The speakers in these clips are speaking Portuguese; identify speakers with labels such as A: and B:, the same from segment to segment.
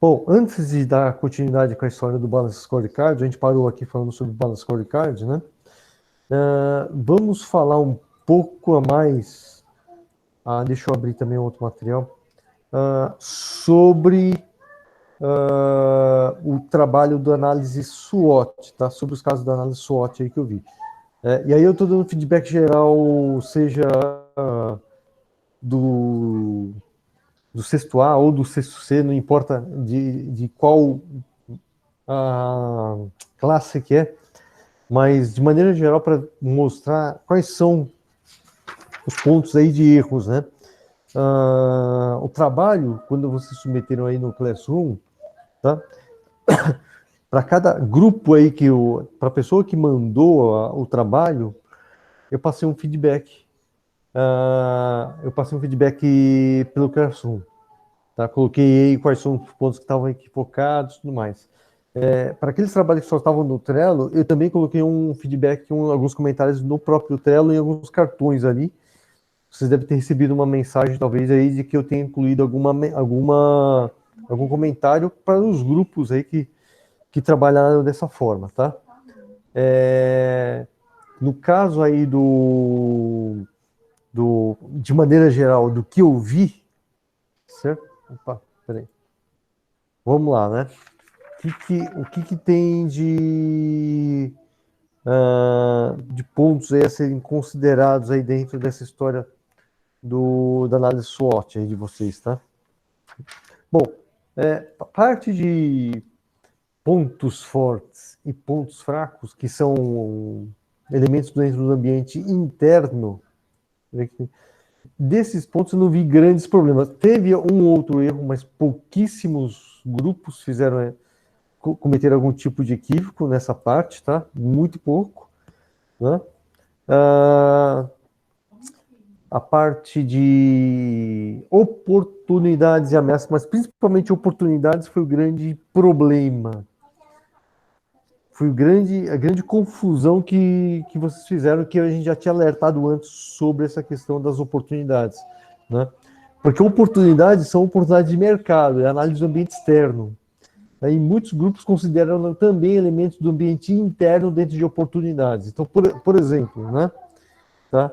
A: Bom, antes de dar continuidade com a história do Balance Scorecard, a gente parou aqui falando sobre o Balance Scorecard, né? Vamos falar um pouco a mais, deixa eu abrir também outro material, sobre o trabalho do análise SWOT, tá? Sobre os casos da análise SWOT aí que eu vi. E aí eu estou dando feedback geral, seja do sexto A ou do sexto C, não importa de qual classe que é, mas de maneira geral para mostrar quais são os pontos aí de erros, né? O trabalho, quando vocês submeteram aí no Classroom, tá? Para cada grupo aí para a pessoa que mandou o trabalho, eu passei um feedback. Eu passei um feedback pelo Classroom, tá? Coloquei aí quais são os pontos que estavam equivocados e tudo mais. Para aqueles trabalhos que só estavam no Trello, eu também coloquei um feedback, alguns comentários no próprio Trello e alguns cartões ali. Vocês devem ter recebido uma mensagem, talvez, aí, de que eu tenha incluído algum comentário para os grupos aí que trabalharam dessa forma, tá? No caso aí de maneira geral, do que eu vi, certo? Opa, peraí. Vamos lá, né? O que tem de pontos aí a serem considerados aí dentro dessa história da análise SWOT aí de vocês, tá? Bom, parte de pontos fortes e pontos fracos, que são elementos dentro do ambiente interno, desses pontos eu não vi grandes problemas. Teve um outro erro, mas pouquíssimos grupos cometeram algum tipo de equívoco nessa parte, tá? Muito pouco, né? A parte de oportunidades e ameaças, mas principalmente oportunidades, foi o grande problema. Foi a grande confusão que vocês fizeram, que a gente já tinha alertado antes sobre essa questão das oportunidades, né? Porque oportunidades são oportunidades de mercado, é análise do ambiente externo. E muitos grupos consideram também elementos do ambiente interno dentro de oportunidades. Então, por exemplo, né? Tá?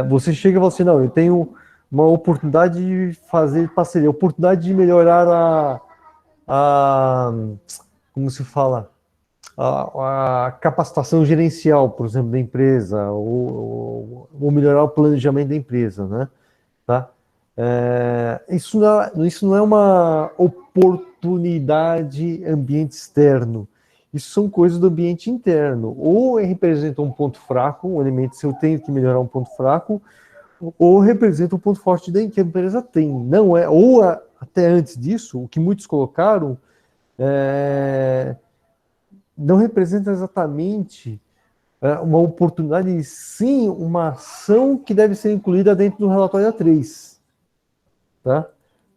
A: Você chega e fala assim, não, eu tenho uma oportunidade de fazer parceria, oportunidade de melhorar como se fala, a capacitação gerencial, por exemplo, da empresa, ou melhorar o planejamento da empresa, né? Tá? Isso não é uma oportunidade ambiente externo. Isso são coisas do ambiente interno. Ou representa um ponto fraco, um elemento, se eu tenho que melhorar um ponto fraco, ou representa um ponto forte que a empresa tem. Não é, ou até antes disso, o que muitos colocaram não representa exatamente uma oportunidade, sim uma ação que deve ser incluída dentro do relatório A3. Tá?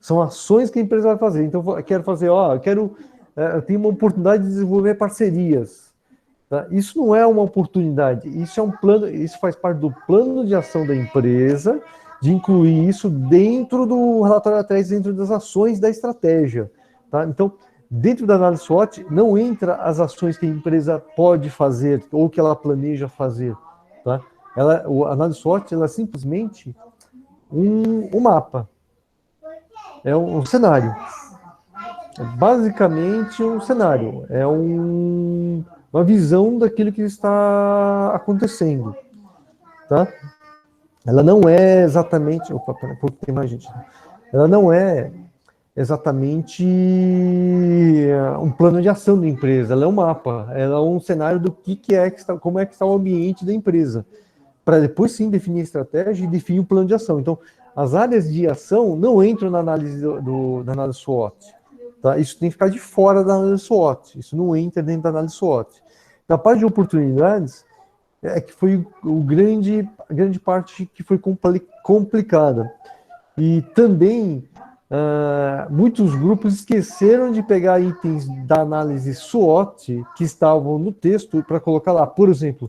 A: São ações que a empresa vai fazer. Então, eu quero fazer, eu tenho uma oportunidade de desenvolver parcerias. Tá? Isso não é uma oportunidade, isso é um plano, isso faz parte do plano de ação da empresa, de incluir isso dentro do relatório A3, dentro das ações da estratégia. Tá? Então, dentro da análise SWOT, não entra as ações que a empresa pode fazer ou que ela planeja fazer. Tá? A análise SWOT ela é simplesmente um mapa. É um cenário. É basicamente um cenário. É uma visão daquilo que está acontecendo. Tá? Ela não é exatamente... Opa, tem mais gente. Ela não é exatamente um plano de ação da empresa. Ela é um mapa. Ela é um cenário do como é que está o ambiente da empresa. Para depois sim definir a estratégia e definir o plano de ação. Então, as áreas de ação não entram na análise da análise SWOT. Tá? Isso tem que ficar de fora da análise SWOT. Isso não entra dentro da análise SWOT. Na parte de oportunidades, que foi a grande parte que foi complicada. E também, muitos grupos esqueceram de pegar itens da análise SWOT que estavam no texto para colocar lá. Por exemplo,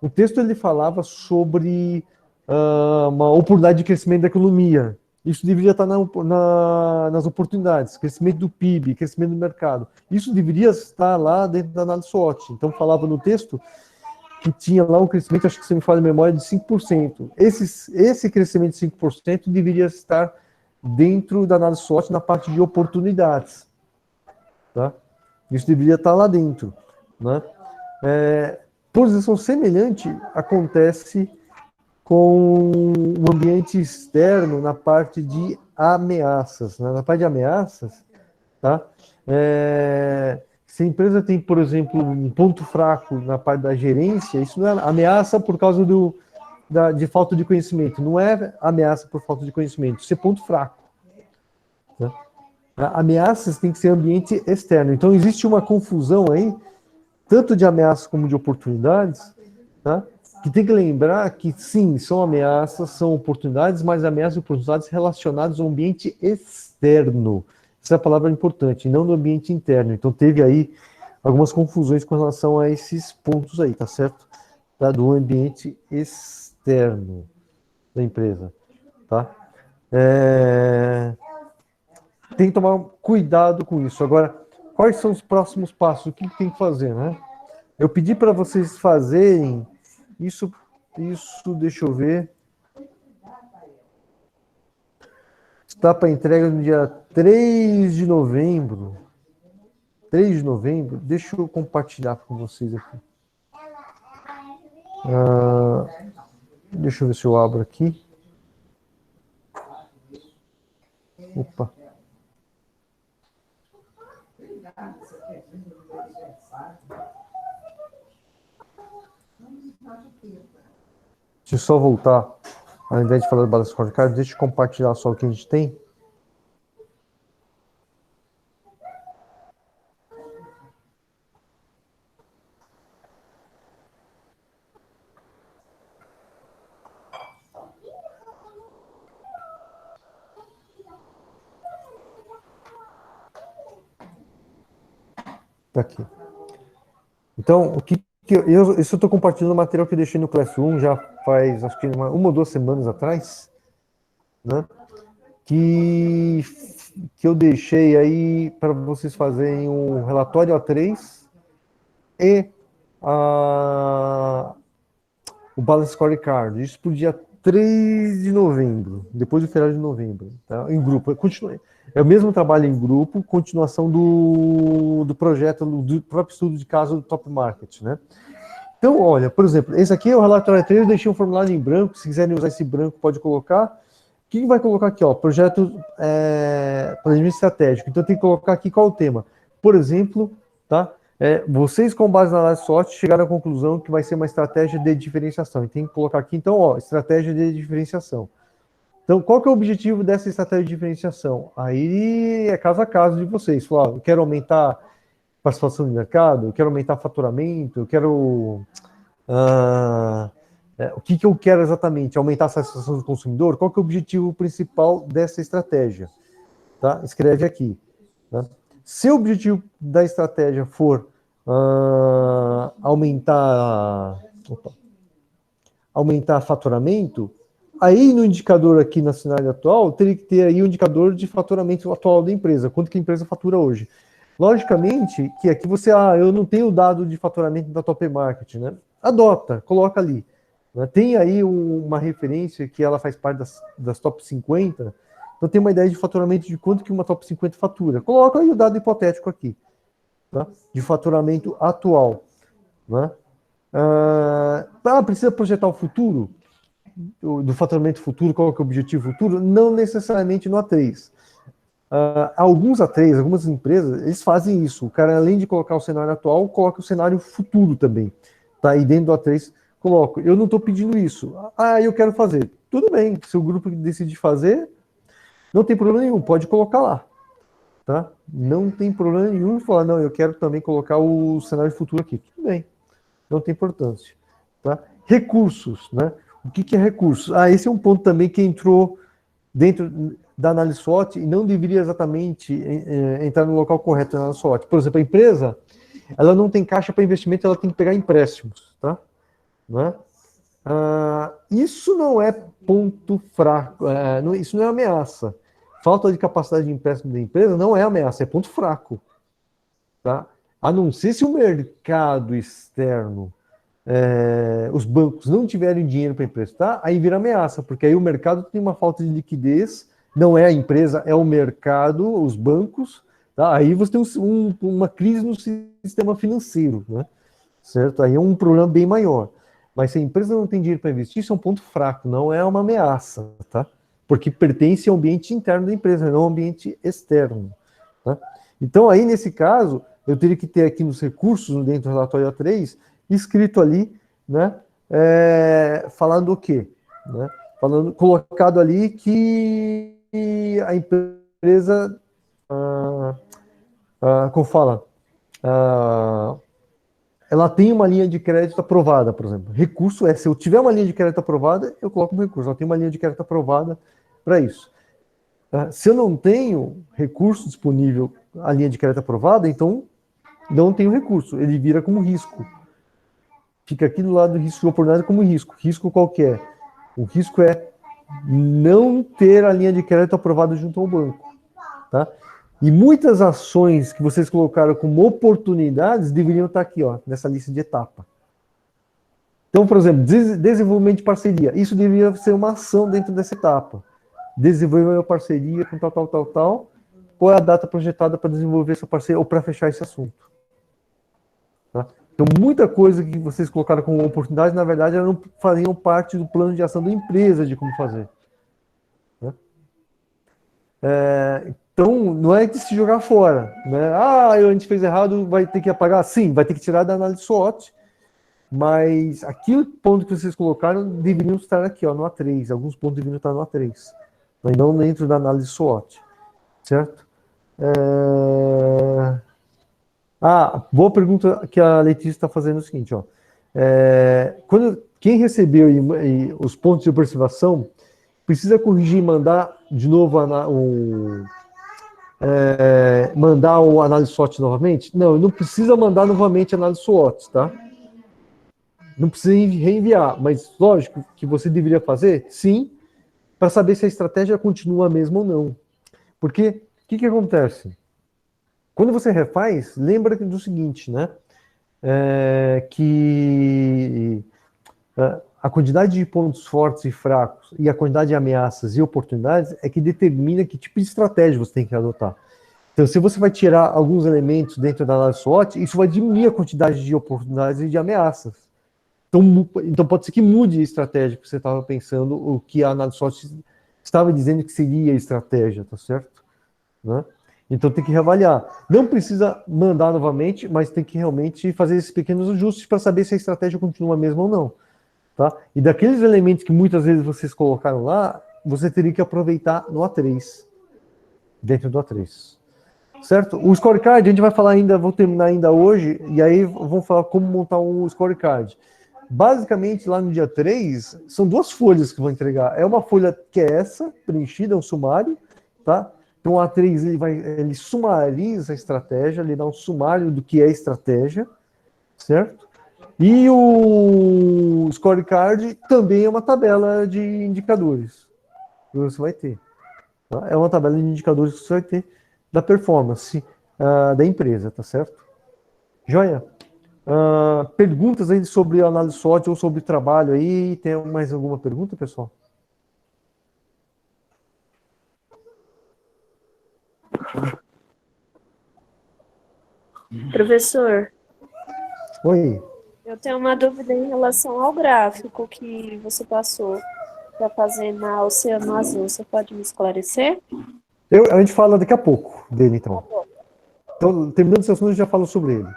A: o texto ele falava sobre uma oportunidade de crescimento da economia. Isso deveria estar nas oportunidades, crescimento do PIB, crescimento do mercado. Isso deveria estar lá dentro da análise SWOT. Então, falava no texto que tinha lá um crescimento, acho que você me fala de memória, de 5%. Esse crescimento de 5% deveria estar dentro da análise SWOT na parte de oportunidades. Tá? Isso deveria estar lá dentro. Né? Posição semelhante acontece com o ambiente externo na parte de ameaças. Né? Na parte de ameaças, tá? Se a empresa tem, por exemplo, um ponto fraco na parte da gerência, isso não é ameaça por causa de falta de conhecimento, não é ameaça por falta de conhecimento, isso é ponto fraco. Né? Ameaças tem que ser ambiente externo. Então, existe uma confusão aí, tanto de ameaças como de oportunidades, tá? Que tem que lembrar que, sim, são ameaças, são oportunidades, mas ameaças e oportunidades relacionadas ao ambiente externo. Essa é a palavra importante, não no ambiente interno. Então, teve aí algumas confusões com relação a esses pontos aí, tá certo? Tá? Do ambiente externo da empresa, tá? Tem que tomar cuidado com isso. Agora, quais são os próximos passos? O que tem que fazer, né? Eu pedi para vocês fazerem isso, deixa eu ver. Está para entrega no dia 3 de novembro. 3 de novembro. Deixa eu compartilhar com vocês aqui. Deixa eu ver se eu abro aqui. Opa. Deixa eu só voltar. Ao invés de falar do balanço scorecard, deixa eu compartilhar só o que a gente tem. Tá aqui. Então, o que eu estou compartilhando o material que eu deixei no Classroom já faz, acho que uma ou 2 semanas atrás, né? Que eu deixei aí para vocês fazerem um relatório A3 e o Balance Scorecard. Isso para o dia 3 de novembro, depois do feriado de novembro, tá? Em grupo. É o mesmo trabalho em grupo, continuação do projeto, do próprio estudo de caso do Top Market, né? Então, olha, por exemplo, esse aqui é o relatório A3, eu deixei um formulário em branco, se quiserem usar esse branco, pode colocar. O que vai colocar aqui? Ó, projeto planejamento estratégico. Então, tem que colocar aqui qual o tema. Por exemplo, tá? Vocês, com base na análise SWOT, chegaram à conclusão que vai ser uma estratégia de diferenciação. E tem que colocar aqui, então, ó, estratégia de diferenciação. Então, qual que é o objetivo dessa estratégia de diferenciação? Aí é caso a caso de vocês. Falar, eu quero aumentar participação de mercado, eu quero aumentar faturamento, eu quero... o que eu quero exatamente? Aumentar a satisfação do consumidor? Qual que é o objetivo principal dessa estratégia? Tá? Escreve aqui. Tá? Se o objetivo da estratégia for aumentar faturamento, aí no indicador aqui na cenário atual, teria que ter aí o indicador de faturamento atual da empresa, quanto que a empresa fatura hoje. Logicamente que aqui você, eu não tenho o dado de faturamento da Top Market, né? Adota, coloca ali. Né? Tem aí uma referência que ela faz parte das Top 50, então tem uma ideia de faturamento de quanto que uma Top 50 fatura. Coloca aí o dado hipotético aqui, tá? De faturamento atual. Né? Precisa projetar o futuro? Do faturamento futuro, qual que é o objetivo futuro? Não necessariamente no A3. Alguns A3, algumas empresas, eles fazem isso. O cara, além de colocar o cenário atual, coloca o cenário futuro também. Tá? E dentro do A3, coloco. Eu não estou pedindo isso. Eu quero fazer. Tudo bem, se o grupo decide fazer, não tem problema nenhum, pode colocar lá. Tá? Não tem problema nenhum falar, não, eu quero também colocar o cenário futuro aqui. Tudo bem, não tem importância. Tá? Recursos, né? O que é recursos? Esse é um ponto também que entrou dentro da análise SWOT e não deveria exatamente entrar no local correto na análise SWOT. Por exemplo, a empresa, ela não tem caixa para investimento, ela tem que pegar empréstimos, tá? Né? Isso não é ponto fraco, isso não é ameaça. Falta de capacidade de empréstimo da empresa não é ameaça, é ponto fraco. Tá? A não ser se o mercado externo, os bancos não tiverem dinheiro para emprestar, aí vira ameaça, porque aí o mercado tem uma falta de liquidez, não é a empresa, é o mercado, os bancos, tá? Aí você tem uma crise no sistema financeiro, né? Certo? Aí é um problema bem maior. Mas se a empresa não tem dinheiro para investir, isso é um ponto fraco, não é uma ameaça, tá? Porque pertence ao ambiente interno da empresa, não ao ambiente externo. Tá? Então, aí, nesse caso, eu teria que ter aqui nos recursos, dentro do relatório A3, escrito ali, né, falando o quê? Né? Colocado ali que a empresa, como fala, ela tem uma linha de crédito aprovada, por exemplo. Recurso se eu tiver uma linha de crédito aprovada, eu coloco um recurso. Ela tem uma linha de crédito aprovada para isso. Se eu não tenho recurso disponível, a linha de crédito aprovada, então não tenho recurso. Ele vira como risco. Fica aqui do lado do risco de oportunidade como risco. Risco qualquer. O risco é não ter a linha de crédito aprovada junto ao banco. Tá? E muitas ações que vocês colocaram como oportunidades deveriam estar aqui, ó, nessa lista de etapa. Então, por exemplo, desenvolvimento de parceria. Isso deveria ser uma ação dentro dessa etapa. Desenvolver uma parceria com tal. Qual é a data projetada para desenvolver essa parceria ou para fechar esse assunto? Tá? Então, muita coisa que vocês colocaram como oportunidade, na verdade, elas não faziam parte do plano de ação da empresa de como fazer. Né? Então, não é de se jogar fora. Né? A gente fez errado, vai ter que apagar? Sim, vai ter que tirar da análise SWOT, mas aquele ponto que vocês colocaram deveriam estar aqui, ó, no A3. Alguns pontos deveriam estar no A3, mas não dentro da análise SWOT. Certo? Boa pergunta que a Letícia está fazendo é o seguinte, ó. Quem recebeu os pontos de observação precisa corrigir e mandar de novo mandar o análise SWOT novamente? Não, não precisa mandar novamente a análise SWOT, tá? Não precisa reenviar, mas lógico que você deveria fazer, sim, para saber se a estratégia continua a mesma ou não. Porque o que acontece? Quando você refaz, lembra do seguinte, né? Que a quantidade de pontos fortes e fracos e a quantidade de ameaças e oportunidades é que determina que tipo de estratégia você tem que adotar. Então, se você vai tirar alguns elementos dentro da análise SWOT, isso vai diminuir a quantidade de oportunidades e de ameaças. Então pode ser que mude a estratégia que você estava pensando, o que a análise SWOT estava dizendo que seria a estratégia, tá certo? Né? Então tem que reavaliar. Não precisa mandar novamente, mas tem que realmente fazer esses pequenos ajustes para saber se a estratégia continua a mesma ou não. Tá? E daqueles elementos que muitas vezes vocês colocaram lá, você teria que aproveitar no A3, dentro do A3. Certo? O scorecard, a gente vai falar ainda, vou terminar ainda hoje, e aí vamos falar como montar um scorecard. Basicamente, lá no dia 3, são duas folhas que vão entregar. É uma folha que é essa, preenchida, um sumário, tá? Então, o A3, ele sumariza a estratégia, ele dá um sumário do que é estratégia, certo? E o scorecard também é uma tabela de indicadores que você vai ter. Tá? É uma tabela de indicadores que você vai ter da performance da empresa, tá certo? Joia? Perguntas aí sobre análise SWOT ou sobre trabalho aí? Tem mais alguma pergunta, pessoal?
B: Professor,
A: Oi.
B: eu tenho uma dúvida em relação ao gráfico que você passou para fazer na Oceano Azul. Você pode me esclarecer?
A: A gente fala daqui a pouco dele, então. Então, terminando esse assunto, eu já falo sobre ele.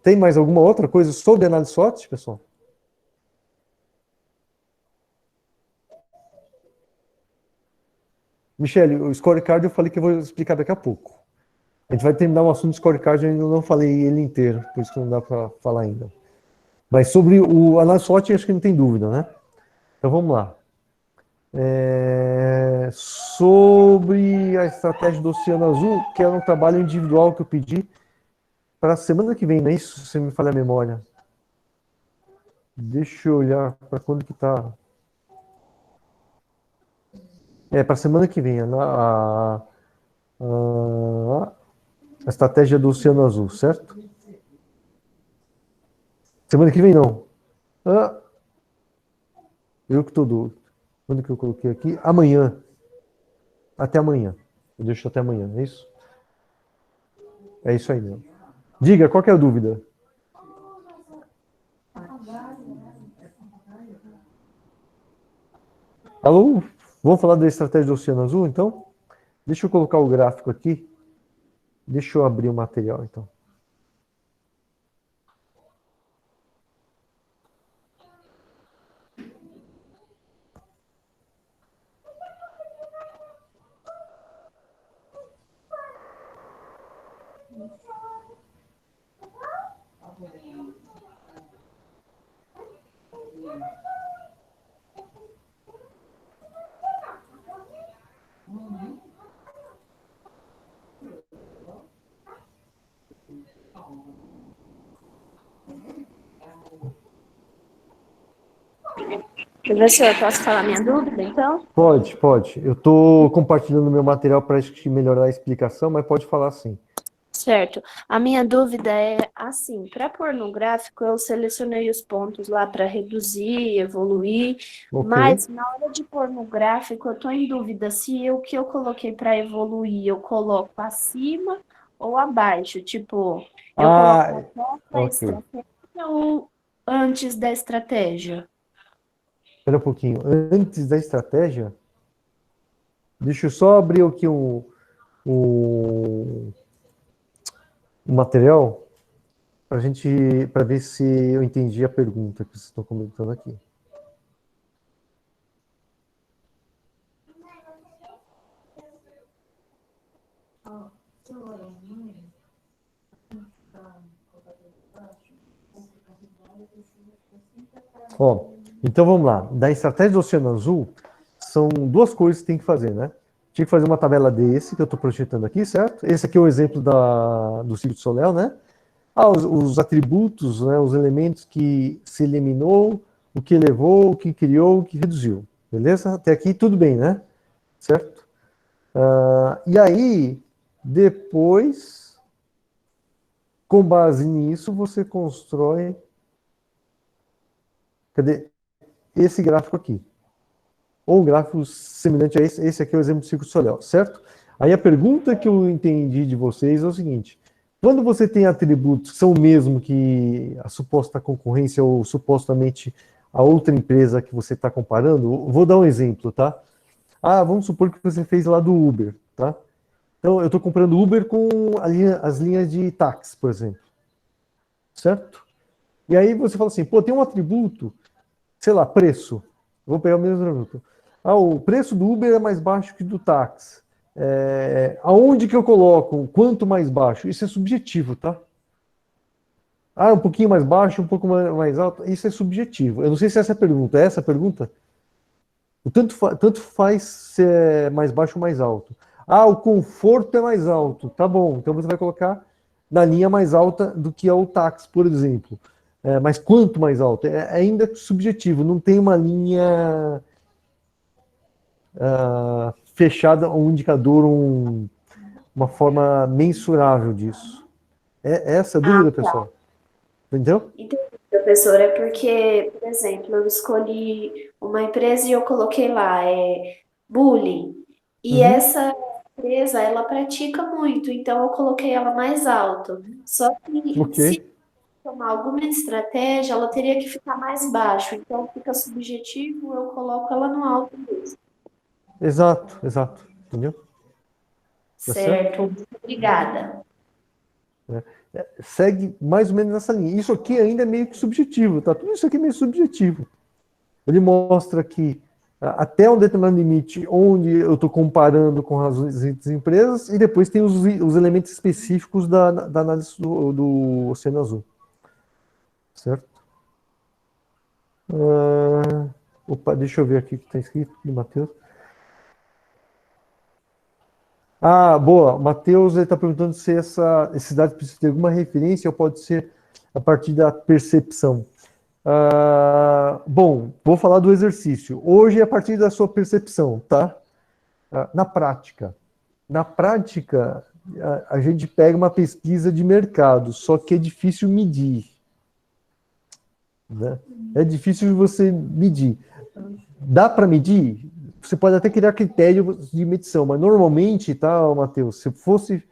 A: Tem mais alguma outra coisa sobre análise SWOT, pessoal? Michele, o scorecard eu falei que eu vou explicar daqui a pouco. A gente vai terminar o assunto do scorecard, eu ainda não falei ele inteiro, por isso que não dá para falar ainda. Mas sobre o análise SWOT, acho que não tem dúvida, né? Então vamos lá. Sobre a estratégia do Oceano Azul, que era um trabalho individual que eu pedi para a semana que vem, não é isso? Se me falha a memória. Deixa eu olhar para quando que tá. Para semana que vem, a estratégia do Oceano Azul, certo? Semana que vem não. Ah, eu que tô doido. Quando que eu coloquei aqui? Amanhã. Até amanhã. Eu deixo até amanhã, é isso? É isso aí mesmo. Diga, qual que é a dúvida? Alô? Vamos falar da estratégia do Oceano Azul, então? Deixa eu colocar o gráfico aqui. Deixa eu abrir o material, então.
B: Professor, posso falar minha dúvida, então?
A: Pode, pode. Eu estou compartilhando meu material para melhorar a explicação, mas pode falar sim.
B: Certo. A minha dúvida é assim, para pôr no gráfico, eu selecionei os pontos lá para reduzir, evoluir,
A: Ok.
B: mas na hora de pôr no gráfico, eu estou em dúvida se o que eu coloquei para evoluir, eu coloco acima ou abaixo. Tipo, eu coloco
A: Ah,
B: após a
A: ok.
B: estratégia ou antes da estratégia?
A: Espera um pouquinho. Antes da estratégia, deixa eu só abrir aqui o, o material para ver se eu entendi a pergunta que vocês estão comentando aqui. Ó, então vamos lá. Da estratégia do Oceano Azul, são duas coisas que tem que fazer, né? Tinha que fazer uma tabela desse, que eu estou projetando aqui, certo? Esse aqui é o exemplo do ciclo de Soleil, né? Os atributos, né, os elementos que se eliminou, o que elevou, o que criou, o que reduziu. Beleza? Até aqui tudo bem, né? Certo? E aí, depois, com base nisso, você constrói. Cadê? Esse gráfico aqui. Ou um gráfico semelhante a esse aqui é o exemplo do ciclo Soleil, certo? Aí a pergunta que eu entendi de vocês é o seguinte: quando você tem atributos que são o mesmo que a suposta concorrência ou supostamente a outra empresa que você está comparando, vou dar um exemplo, tá? Vamos supor que você fez lá do Uber, tá? Então eu estou comprando Uber com as linhas de táxi, por exemplo, certo? E aí você fala assim, pô, tem um atributo, sei lá, preço. Vou pegar o mesmo atributo. O preço do Uber é mais baixo que do táxi. Aonde que eu coloco? Quanto mais baixo? Isso é subjetivo, tá? Um pouquinho mais baixo, um pouco mais alto. Isso é subjetivo. Eu não sei se essa é a pergunta. É essa a pergunta? Tanto faz se é mais baixo ou mais alto. O conforto é mais alto. Tá bom. Então você vai colocar na linha mais alta do que é o táxi, por exemplo. Mas quanto mais alto? É ainda subjetivo. Não tem uma linha fechada, um indicador, uma forma mensurável disso. É essa a
B: Ah,
A: dúvida,
B: tá.
A: pessoal. Entendeu?
B: Entendi, professora, é porque, por exemplo, eu escolhi uma empresa e eu coloquei lá, bullying. E
A: Uhum.
B: essa empresa, ela pratica muito, então eu coloquei ela mais alto. Só que
A: Ok.
B: se tomar alguma estratégia, ela teria que ficar mais baixo. Então fica subjetivo, eu coloco ela no alto mesmo.
A: Exato, exato. Entendeu? Tá certo?
B: Certo, muito obrigada.
A: Segue mais ou menos nessa linha. Isso aqui ainda é meio que subjetivo, tá? Tudo isso aqui é meio subjetivo. Ele mostra que até um determinado limite onde eu estou comparando com as outras empresas e depois tem os elementos específicos da análise do Oceano Azul. Certo? Opa, deixa eu ver aqui o que está escrito do Matheus. Boa. Matheus está perguntando se esses dados precisam ter alguma referência ou pode ser a partir da percepção. Bom, vou falar do exercício. Hoje, é a partir da sua percepção, tá? Na prática. Na prática, a gente pega uma pesquisa de mercado, só que é difícil medir, né? É difícil você medir. Dá para medir? Você pode até criar critérios de medição, mas normalmente, tá, Matheus, se eu fosse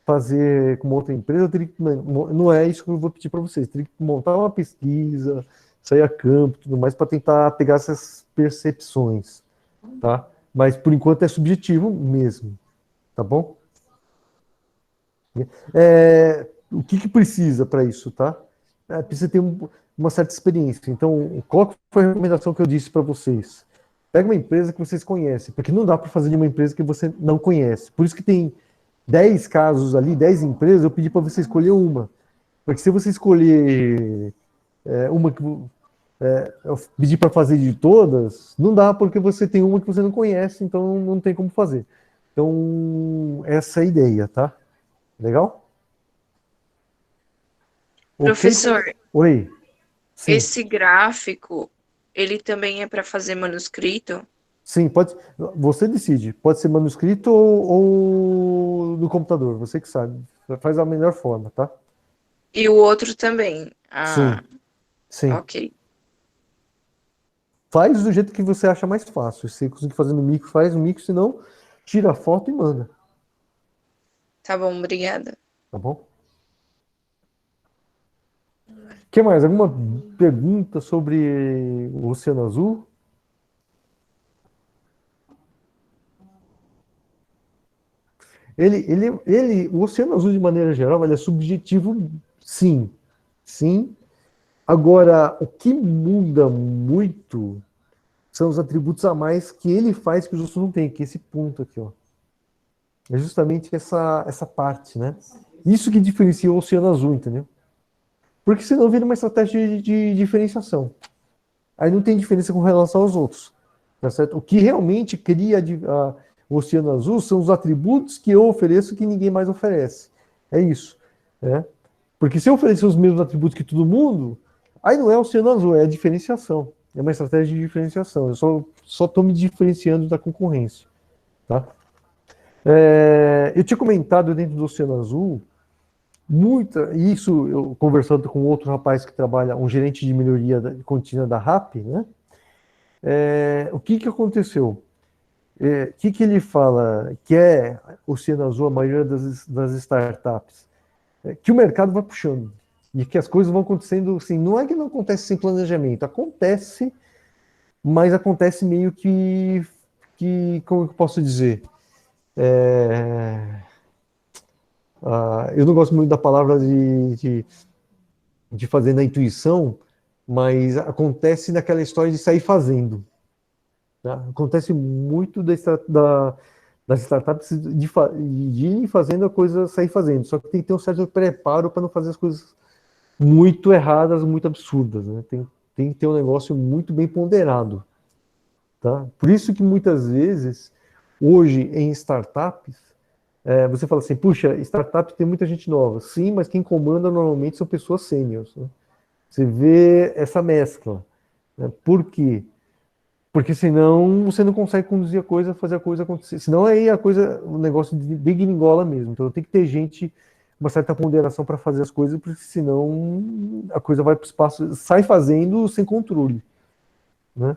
A: fazer com uma outra empresa, eu teria que, não é isso que eu vou pedir para vocês, eu teria que montar uma pesquisa, sair a campo, tudo mais, para tentar pegar essas percepções, tá? Mas por enquanto é subjetivo mesmo, tá bom? O que que precisa para isso, tá? Precisa ter uma certa experiência. Então, qual foi a recomendação que eu disse para vocês? Pega uma empresa que vocês conhecem, porque não dá para fazer de uma empresa que você não conhece. Por isso que tem 10 casos ali, 10 empresas, eu pedi para você escolher uma. Porque se você escolher uma que eu pedi para fazer de todas, não dá porque você tem uma que você não conhece, então não tem como fazer. Então, essa é a ideia, tá? Legal? Ok?
C: Professor,
A: Oi. Sim.
C: esse gráfico, ele também é para fazer manuscrito?
A: Sim, pode. Você decide. Pode ser manuscrito ou no computador, você que sabe. Faz da melhor forma, tá?
C: E o outro também.
A: Sim,
C: Ah,
A: sim.
C: ok.
A: Faz do jeito que você acha mais fácil. Se você conseguir fazer no micro, faz no micro, senão tira a foto e manda,
C: Tá bom, obrigada.
A: tá bom? Que mais? Alguma pergunta sobre o Oceano Azul? O Oceano Azul, de maneira geral, ele é subjetivo, sim. Sim. Agora, o que muda muito são os atributos a mais que ele faz que os outros não têm, que é esse ponto aqui, ó. É justamente essa parte, né? Isso que diferencia o Oceano Azul, entendeu? Porque senão vira uma estratégia de diferenciação. Aí não tem diferença com relação aos outros, tá certo? O que realmente cria o Oceano Azul são os atributos que eu ofereço que ninguém mais oferece. É isso, né? Porque se eu oferecer os mesmos atributos que todo mundo, aí não é Oceano Azul, é a diferenciação. É uma estratégia de diferenciação. Eu só estou me diferenciando da concorrência, tá? Eu tinha comentado dentro do Oceano Azul, isso eu conversando com outro rapaz que trabalha, um gerente de melhoria contínua da RAP, né? O que que aconteceu? O que que ele fala que é Oceano Azul, a maioria das startups? Que o mercado vai puxando e que as coisas vão acontecendo assim. Não é que não acontece sem planejamento, acontece, mas acontece meio que como eu posso dizer? É, eu não gosto muito da palavra de fazer na intuição, mas acontece naquela história de sair fazendo. Tá? Acontece muito das startups de ir fazendo a coisa sair fazendo, só que tem que ter um certo preparo para não fazer as coisas muito erradas, muito absurdas. Né? Tem que ter um negócio muito bem ponderado. Tá? Por isso que muitas vezes, hoje em startups, você fala assim, puxa, startup tem muita gente nova. Sim, mas quem comanda normalmente são pessoas sêniores. Né? Você vê essa mescla. Né? Por quê? Porque senão você não consegue conduzir a coisa, fazer a coisa acontecer. Senão aí o negócio de degringola mesmo. Então tem que ter gente, uma certa ponderação para fazer as coisas, porque senão a coisa vai para o espaço, sai fazendo sem controle. Né?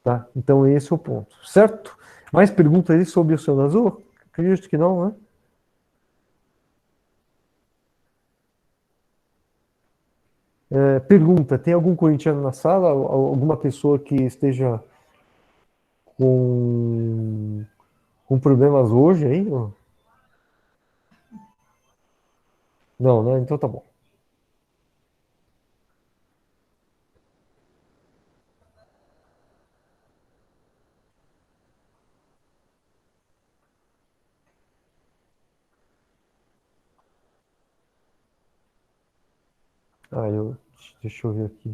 A: Tá? Então esse é o ponto. Certo? Mais perguntas aí sobre o Oceano Azul? Acredito que não, né? Pergunta: tem algum corintiano na sala? Alguma pessoa que esteja com, com problemas hoje aí? Não, né? Então tá bom. Ah, deixa eu ver aqui.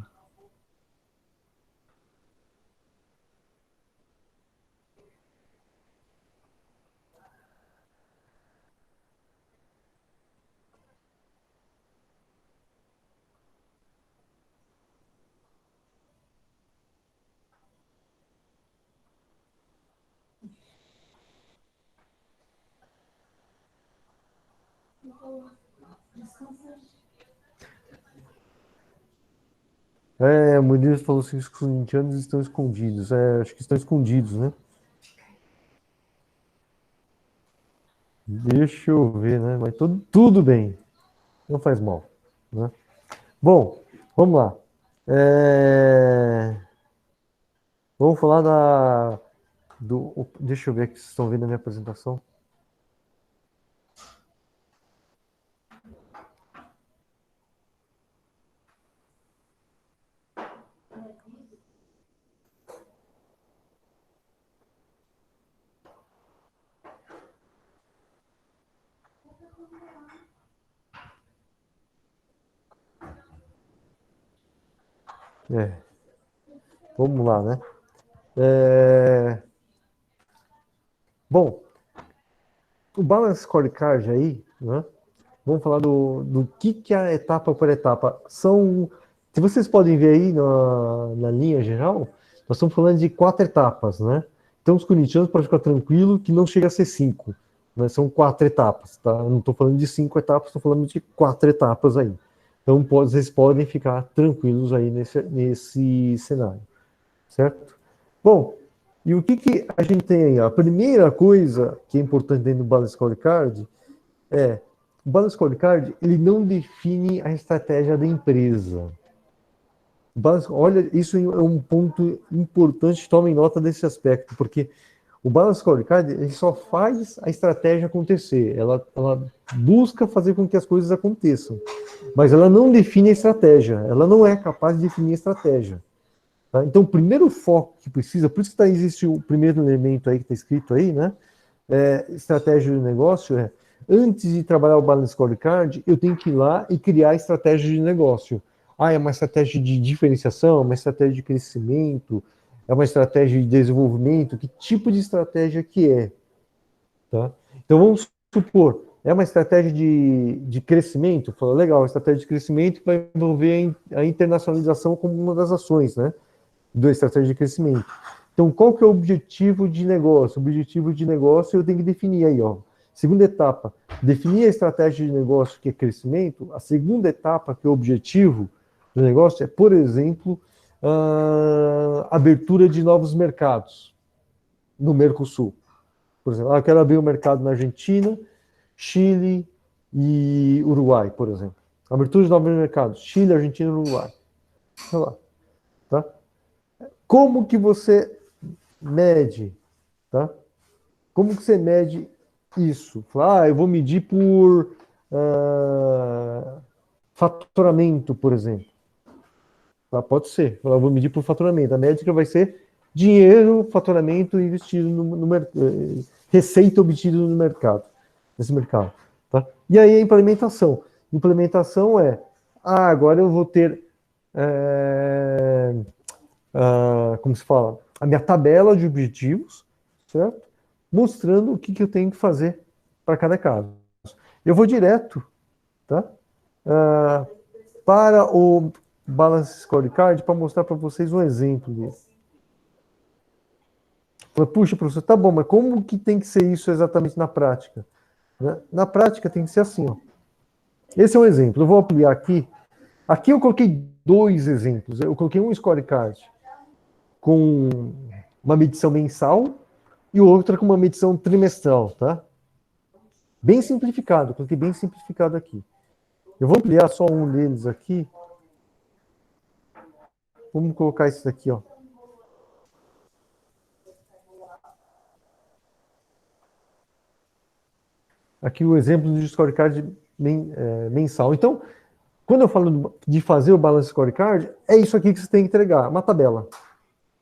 A: O Murilo falou assim, que os corintianos estão escondidos. Acho que estão escondidos, né? Deixa eu ver, né? Mas tudo bem. Não faz mal, né? Bom, vamos lá. Vamos falar deixa eu ver aqui se vocês estão vendo a minha apresentação. Vamos lá, né? Bom, o Balance Scorecard aí, né? Vamos falar do que é a etapa por etapa. Se vocês podem ver aí na linha geral, nós estamos falando de 4 etapas, né? Então os corintianos podem ficar tranquilo que não chega a ser 5, né? São 4 etapas, tá? Eu não estou falando de 5 etapas, estou falando de 4 etapas aí. Então vocês podem ficar tranquilos aí nesse cenário, certo? Bom, e o que a gente tem aí? A primeira coisa que é importante dentro do Balance Scorecard o Balance Scorecard, ele não define a estratégia da empresa. Olha, isso é um ponto importante, tomem nota desse aspecto, porque o Balance Scorecard, ele só faz a estratégia acontecer, ela busca fazer com que as coisas aconteçam, mas ela não define a estratégia, ela não é capaz de definir a estratégia. Tá? Então, o primeiro foco que precisa, por isso que existe o primeiro elemento aí que está escrito aí, né? Estratégia de negócio antes de trabalhar o Balance Scorecard, eu tenho que ir lá e criar estratégia de negócio. É uma estratégia de diferenciação, uma estratégia de crescimento, é uma estratégia de desenvolvimento, que tipo de estratégia que é? Tá? Então, vamos supor, é uma estratégia de crescimento? Fala, legal, a estratégia de crescimento vai envolver a internacionalização como uma das ações, né? Da estratégia de crescimento. Então, qual que é o objetivo de negócio? O objetivo de negócio eu tenho que definir aí, ó. Segunda etapa, definir a estratégia de negócio, que é crescimento. A segunda etapa, que é o objetivo do negócio, é, por exemplo, abertura de novos mercados no Mercosul. Por exemplo, eu quero abrir um mercado na Argentina, Chile e Uruguai, por exemplo. Abertura de novos mercados, Chile, Argentina e Uruguai. Olha lá. Tá? Como que você mede? Tá? Como que você mede isso? Eu vou medir por faturamento, por exemplo. Pode ser. Eu vou medir por faturamento. A métrica vai ser dinheiro, faturamento investido no mercado, receita obtida no mercado, nesse mercado. Tá? E aí a implementação. Implementação agora eu vou ter, como se fala, a minha tabela de objetivos, certo? Mostrando o que eu tenho que fazer para cada caso. Eu vou direto, tá? Para o Balance Scorecard para mostrar para vocês um exemplo desse. Puxa, professor, tá bom, mas como que tem que ser isso exatamente na prática? Na prática tem que ser assim, ó. Esse é um exemplo. Eu vou ampliar aqui. Aqui eu coloquei 2 exemplos. Eu coloquei um scorecard com uma medição mensal e outra com uma medição trimestral, tá? Bem simplificado, coloquei bem simplificado aqui. Eu vou ampliar só um deles aqui. Vamos colocar esse daqui, ó. Aqui o exemplo do scorecard mensal. Então, quando eu falo de fazer o Balance Scorecard, é isso aqui que você tem que entregar, uma tabela.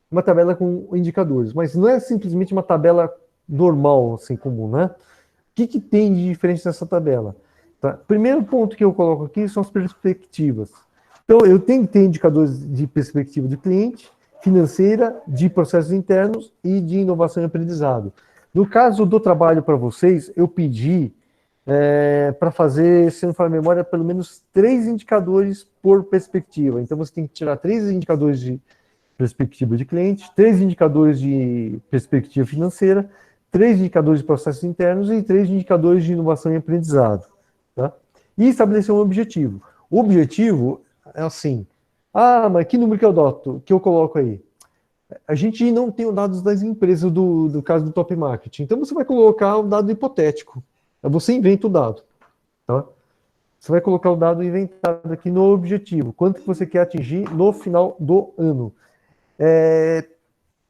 A: Uma tabela com indicadores, mas não é simplesmente uma tabela normal, assim, comum, né? O que tem de diferente nessa tabela? Tá? Primeiro ponto que eu coloco aqui são as perspectivas. Então, eu tenho que ter indicadores de perspectiva de cliente, financeira, de processos internos e de inovação e aprendizado. No caso do trabalho para vocês, eu pedi para fazer, se não for a memória, pelo menos 3 indicadores por perspectiva. Então, você tem que tirar 3 indicadores de perspectiva de cliente, 3 indicadores de perspectiva financeira, 3 indicadores de processos internos e 3 indicadores de inovação e aprendizado. tá? E estabelecer um objetivo. O objetivo é assim, mas que número que eu adoto, que eu coloco aí? A gente não tem os dados das empresas do caso do Top Marketing, então você vai colocar um dado hipotético. Você inventa o dado, tá? Você vai colocar o dado inventado aqui no objetivo. Quanto que você quer atingir no final do ano?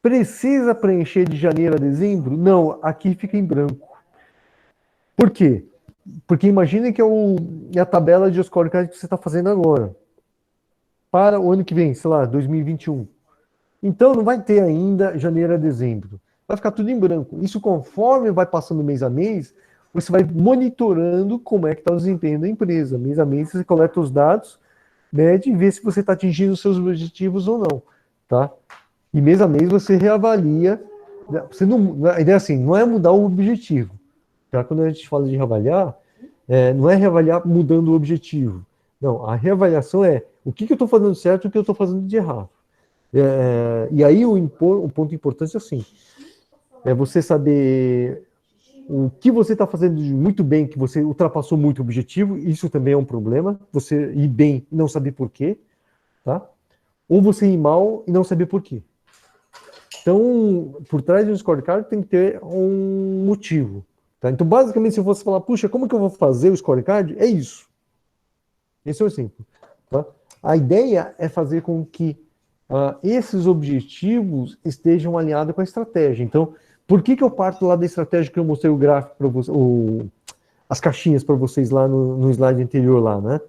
A: Precisa preencher de janeiro a dezembro? Não, aqui fica em branco. Por quê? Porque imagine que é a tabela de scorecard que você está fazendo agora. Para o ano que vem, sei lá, 2021. Então não vai ter ainda janeiro a dezembro. Vai ficar tudo em branco. Isso conforme vai passando mês a mês, você vai monitorando como é que está o desempenho da empresa. Mês a mês você coleta os dados, mede e vê se você está atingindo os seus objetivos ou não. Tá? E mês a mês você reavalia. Você não, a ideia é assim, não é mudar o objetivo. Tá? Quando a gente fala de reavaliar, não é reavaliar mudando o objetivo. Não, a reavaliação é o que eu estou fazendo certo e o que eu estou fazendo de errado. E aí o ponto importante é assim, é você saber o que você está fazendo muito bem, que você ultrapassou muito o objetivo, isso também é um problema, você ir bem e não saber por quê, tá? Ou você ir mal e não saber por quê. Então, por trás de um scorecard tem que ter um motivo. Tá? Então, basicamente, se você falar, puxa, como que eu vou fazer o scorecard? É isso. Esse é o simples. Tá? A ideia é fazer com que esses objetivos estejam alinhados com a estratégia. Então, por que eu parto lá da estratégia que eu mostrei o gráfico para vocês, as caixinhas para vocês lá no slide anterior lá, né?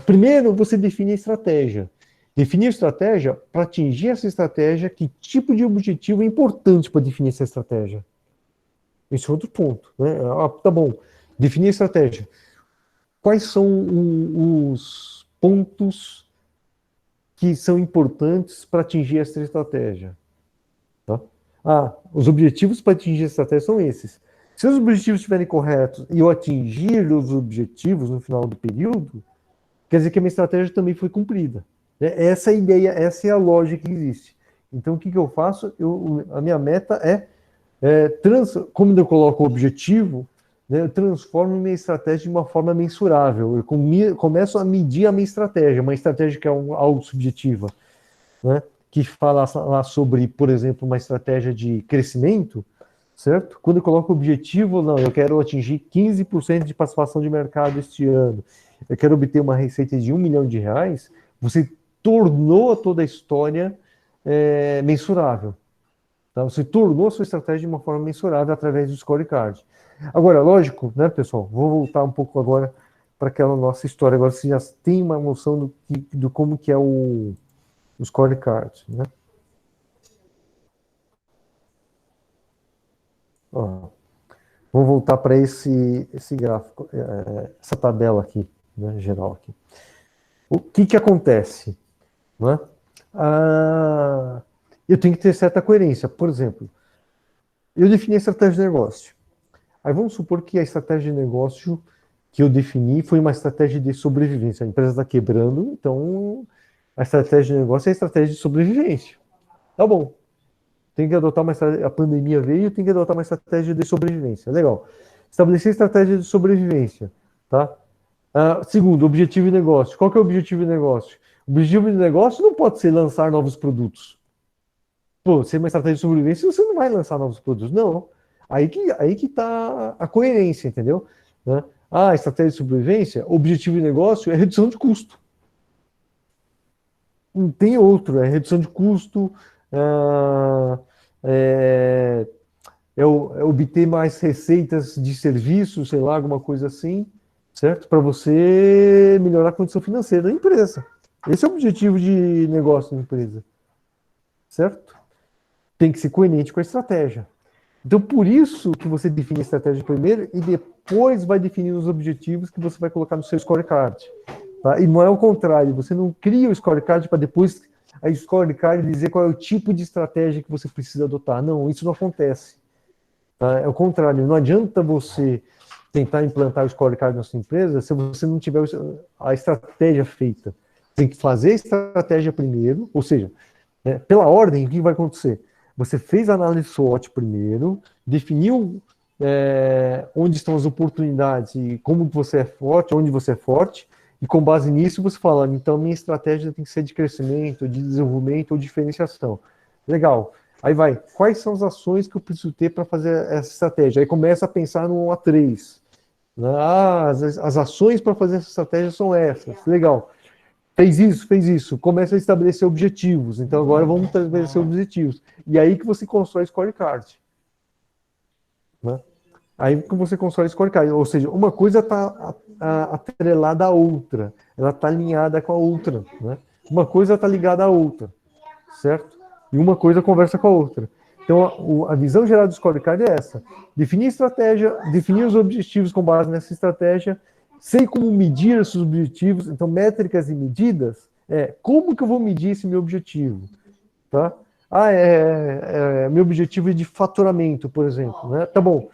A: Primeiro, você define a estratégia. Definir a estratégia, para atingir essa estratégia, que tipo de objetivo é importante para definir essa estratégia? Esse é outro ponto, né? Tá bom, definir a estratégia. Quais são os pontos que são importantes para atingir essa estratégia? Tá? Os objetivos para atingir a estratégia são esses. Se os objetivos estiverem corretos e eu atingir os objetivos no final do período, quer dizer que a minha estratégia também foi cumprida. Essa é a ideia, essa é a lógica que existe. Então, o que eu faço? A minha meta como eu coloco o objetivo, né, eu transformo minha estratégia de uma forma mensurável. Eu começo a medir a minha estratégia, uma estratégia que é algo subjetiva, né, que fala lá sobre, por exemplo, uma estratégia de crescimento, certo? Quando eu coloco o objetivo, não, eu quero atingir 15% de participação de mercado este ano, eu quero obter uma receita de R$1 milhão, você tornou toda a história mensurável. Tá? Você tornou a sua estratégia de uma forma mensurável através do scorecard. Agora, lógico, né, pessoal? Vou voltar um pouco agora para aquela nossa história. Agora você já tem uma noção do como que é o scorecard, né? Ó, vou voltar para esse gráfico, essa tabela aqui, né, geral aqui. O que acontece? Né? Eu tenho que ter certa coerência. Por exemplo, eu defini a estratégia de negócio. Aí vamos supor que a estratégia de negócio que eu defini foi uma estratégia de sobrevivência. A empresa está quebrando, então a estratégia de negócio é a estratégia de sobrevivência. Tá bom. Tem que adotar uma estratégia. A pandemia veio, tem que adotar uma estratégia de sobrevivência. Legal. Estabelecer estratégia de sobrevivência. Tá? Segundo, objetivo de negócio. Qual que é o objetivo de negócio? O objetivo de negócio não pode ser lançar novos produtos. Pô, se é uma estratégia de sobrevivência, você não vai lançar novos produtos. Não. Aí que está a coerência, entendeu? Né? Estratégia de sobrevivência, objetivo de negócio é redução de custo. Não tem outro, é redução de custo, é obter mais receitas de serviço, sei lá, alguma coisa assim, certo? Para você melhorar a condição financeira da empresa. Esse é o objetivo de negócio da empresa, certo? Tem que ser coerente com a estratégia. Então, por isso que você define a estratégia primeiro e depois vai definir os objetivos que você vai colocar no seu scorecard. Tá? E não é o contrário, você não cria o scorecard para depois a scorecard dizer qual é o tipo de estratégia que você precisa adotar. Não, isso não acontece. Tá? É o contrário, não adianta você tentar implantar o scorecard na sua empresa se você não tiver a estratégia feita. Tem que fazer a estratégia primeiro, ou seja, pela ordem, o que vai acontecer? Você fez a análise SWOT primeiro, definiu onde estão as oportunidades e como você é forte, onde você é forte, e com base nisso você fala, então minha estratégia tem que ser de crescimento, de desenvolvimento ou diferenciação. Legal. Aí vai, quais são as ações que eu preciso ter para fazer essa estratégia? Aí começa a pensar no A3. Né? As ações para fazer essa estratégia são essas. Legal. Fez isso. Começa a estabelecer objetivos. Então agora vamos estabelecer objetivos. E aí que você constrói scorecard. Né? Aí que você constrói scorecard. Ou seja, uma coisa está atrelada à outra. Ela está alinhada com a outra. Né? Uma coisa está ligada à outra. Certo? E uma coisa conversa com a outra. Então, a visão geral do scorecard é essa. Definir estratégia, definir os objetivos com base nessa estratégia, sei como medir esses objetivos, então métricas e medidas, como que eu vou medir esse meu objetivo? Tá? Meu objetivo é de faturamento, por exemplo. Né? Tá bom,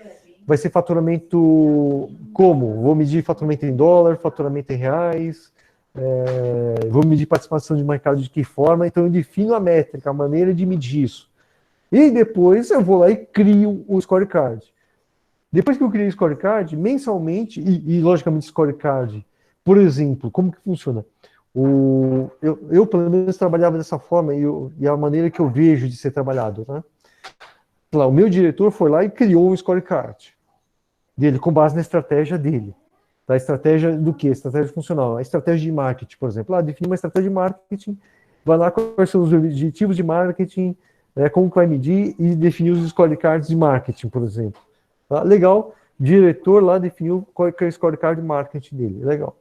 A: vai ser faturamento como? Vou medir faturamento em dólar, faturamento em reais, vou medir participação de mercado de que forma, então eu defino a métrica, a maneira de medir isso. E depois eu vou lá e crio o scorecard. Depois que eu criei o scorecard, mensalmente, e logicamente scorecard, por exemplo, como que funciona? Eu pelo menos trabalhava dessa forma e a maneira que eu vejo de ser trabalhado. Né? O meu diretor foi lá e criou um scorecard dele, com base na estratégia dele. A estratégia do quê? Estratégia funcional. A estratégia de marketing, por exemplo. Definir uma estratégia de marketing, vai lá quais são os objetivos de marketing, como que vai medir e definir os scorecards de marketing, por exemplo. Tá? Legal. O diretor lá definiu qual é o scorecard de marketing dele. Legal.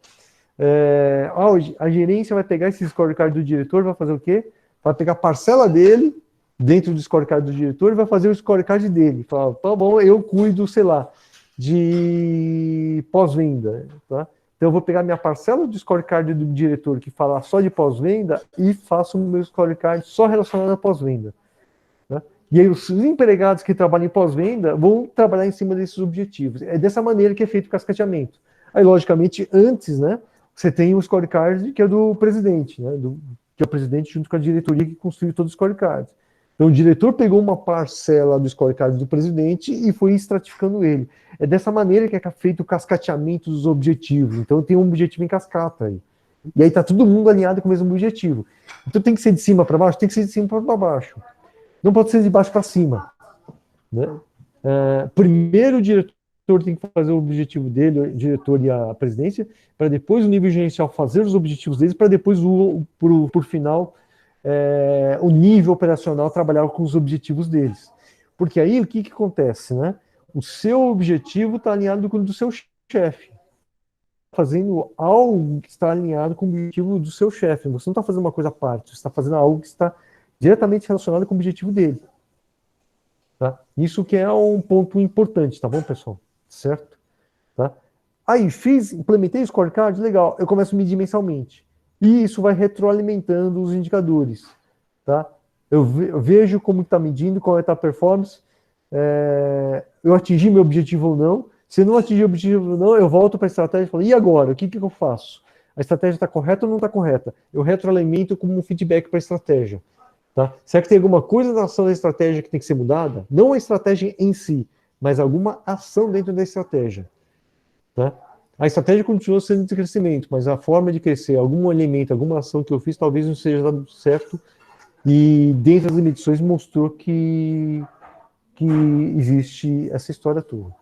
A: A gerência vai pegar esse scorecard do diretor, vai fazer o quê? Vai pegar a parcela dele dentro do scorecard do diretor e vai fazer o scorecard dele. Fala, tá bom, eu cuido, sei lá, de pós-venda, tá? Então eu vou pegar minha parcela do scorecard do diretor que fala só de pós-venda e faço o meu scorecard só relacionado a pós-venda. Tá? E aí os empregados que trabalham em pós-venda vão trabalhar em cima desses objetivos. É dessa maneira que é feito o cascateamento. Aí, logicamente, antes, né, você tem o scorecard que é do presidente, né, que é o presidente junto com a diretoria que construiu todo o scorecard. Então, o diretor pegou uma parcela do scorecard do presidente e foi estratificando ele. É dessa maneira que é feito o cascateamento dos objetivos. Então, tem um objetivo em cascata aí. E aí está todo mundo alinhado com o mesmo objetivo. Então, tem que ser de cima para baixo? Tem que ser de cima para baixo. Não pode ser de baixo para cima. Né? Primeiro, o diretor tem que fazer o objetivo dele, o diretor e a presidência, para depois o nível gerencial fazer os objetivos deles, para depois, por final, o nível operacional trabalhar com os objetivos deles. Porque aí o que acontece, né? O seu objetivo está alinhado com o do seu chefe. Fazendo algo que está alinhado com o objetivo do seu chefe. Você não está fazendo uma coisa à parte, você está fazendo algo que está diretamente relacionado com o objetivo dele. Tá? Isso que é um ponto importante, tá bom, pessoal? Certo? Tá? Aí, implementei o scorecard, legal, eu começo a medir mensalmente. E isso vai retroalimentando os indicadores. Tá? Eu vejo como está medindo, qual é a performance, eu atingi meu objetivo ou não. Se eu não atingir o objetivo ou não, eu volto para a estratégia e falo, e agora? O que eu faço? A estratégia está correta ou não está correta? Eu retroalimento como um feedback para a estratégia. Tá? Será que tem alguma coisa na ação da estratégia que tem que ser mudada? Não a estratégia em si, mas alguma ação dentro da estratégia. Tá? A estratégia continua sendo de crescimento, mas a forma de crescer, algum elemento, alguma ação que eu fiz, talvez não seja dado certo, e dentro das medições mostrou que existe essa história toda.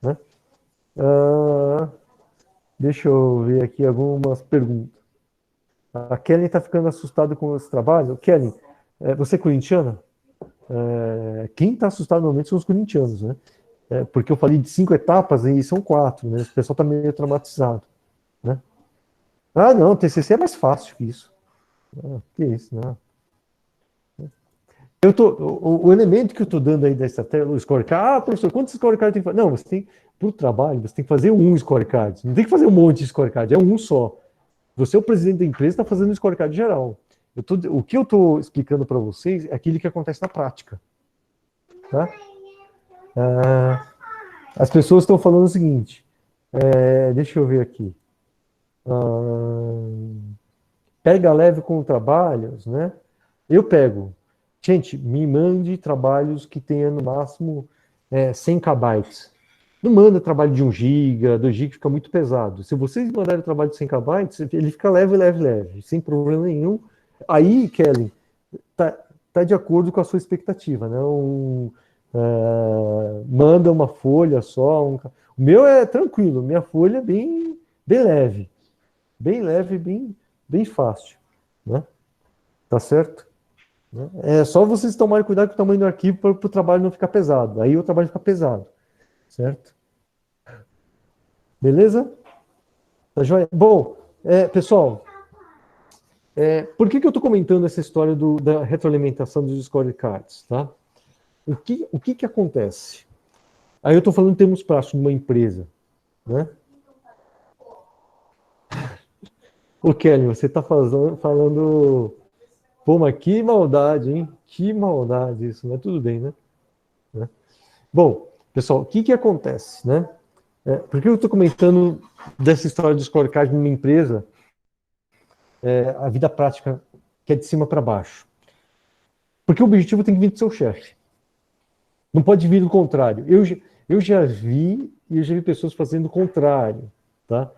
A: Né? Deixa eu ver aqui algumas perguntas. A Kelly está ficando assustada com esse trabalho. Kelly, você é corintiana? Quem está assustado normalmente são os corintianos, né? Porque eu falei de 5 etapas e são 4, né? O pessoal está meio traumatizado, né? Não, TCC é mais fácil que isso. Que isso, não. O elemento que eu estou dando aí da estratégia, o scorecard, professor, quantos scorecards tem que fazer? Não, você tem, para o trabalho, você tem que fazer um scorecard. Não tem que fazer um monte de scorecard, é um só. Você é o presidente da empresa, está fazendo um scorecard geral. O que eu estou explicando para vocês é aquilo que acontece na prática. Tá? As pessoas estão falando o seguinte, deixa eu ver aqui. Pega leve com trabalhos, né? Eu pego. Gente, me mande trabalhos que tenha no máximo 100 KB. Não manda trabalho de 1 GB, 2 GB, fica muito pesado. Se vocês mandarem o trabalho de 100 KB, ele fica leve, leve, leve, sem problema nenhum. Aí, Kelly, tá de acordo com a sua expectativa, né? Manda uma folha só. O meu é tranquilo, minha folha é bem leve, bem fácil, né? Tá certo? É só vocês tomarem cuidado com o tamanho do arquivo para o trabalho não ficar pesado. Aí o trabalho fica pesado, certo? Beleza? Tá joia? Bom, pessoal, por que eu estou comentando essa história da retroalimentação dos scorecards, tá? O que acontece? Aí eu estou falando em termos práticos de uma empresa, né? Ô, Kelly, você está falando... Pô, mas que maldade, hein? Que maldade isso, mas tudo bem, né? Bom, pessoal, o que acontece, né? Por que eu estou comentando dessa história do scorecard numa empresa, a vida prática, que é de cima para baixo? Porque o objetivo tem que vir do seu chefe. Não pode vir do contrário. Eu já vi pessoas fazendo o contrário, tá?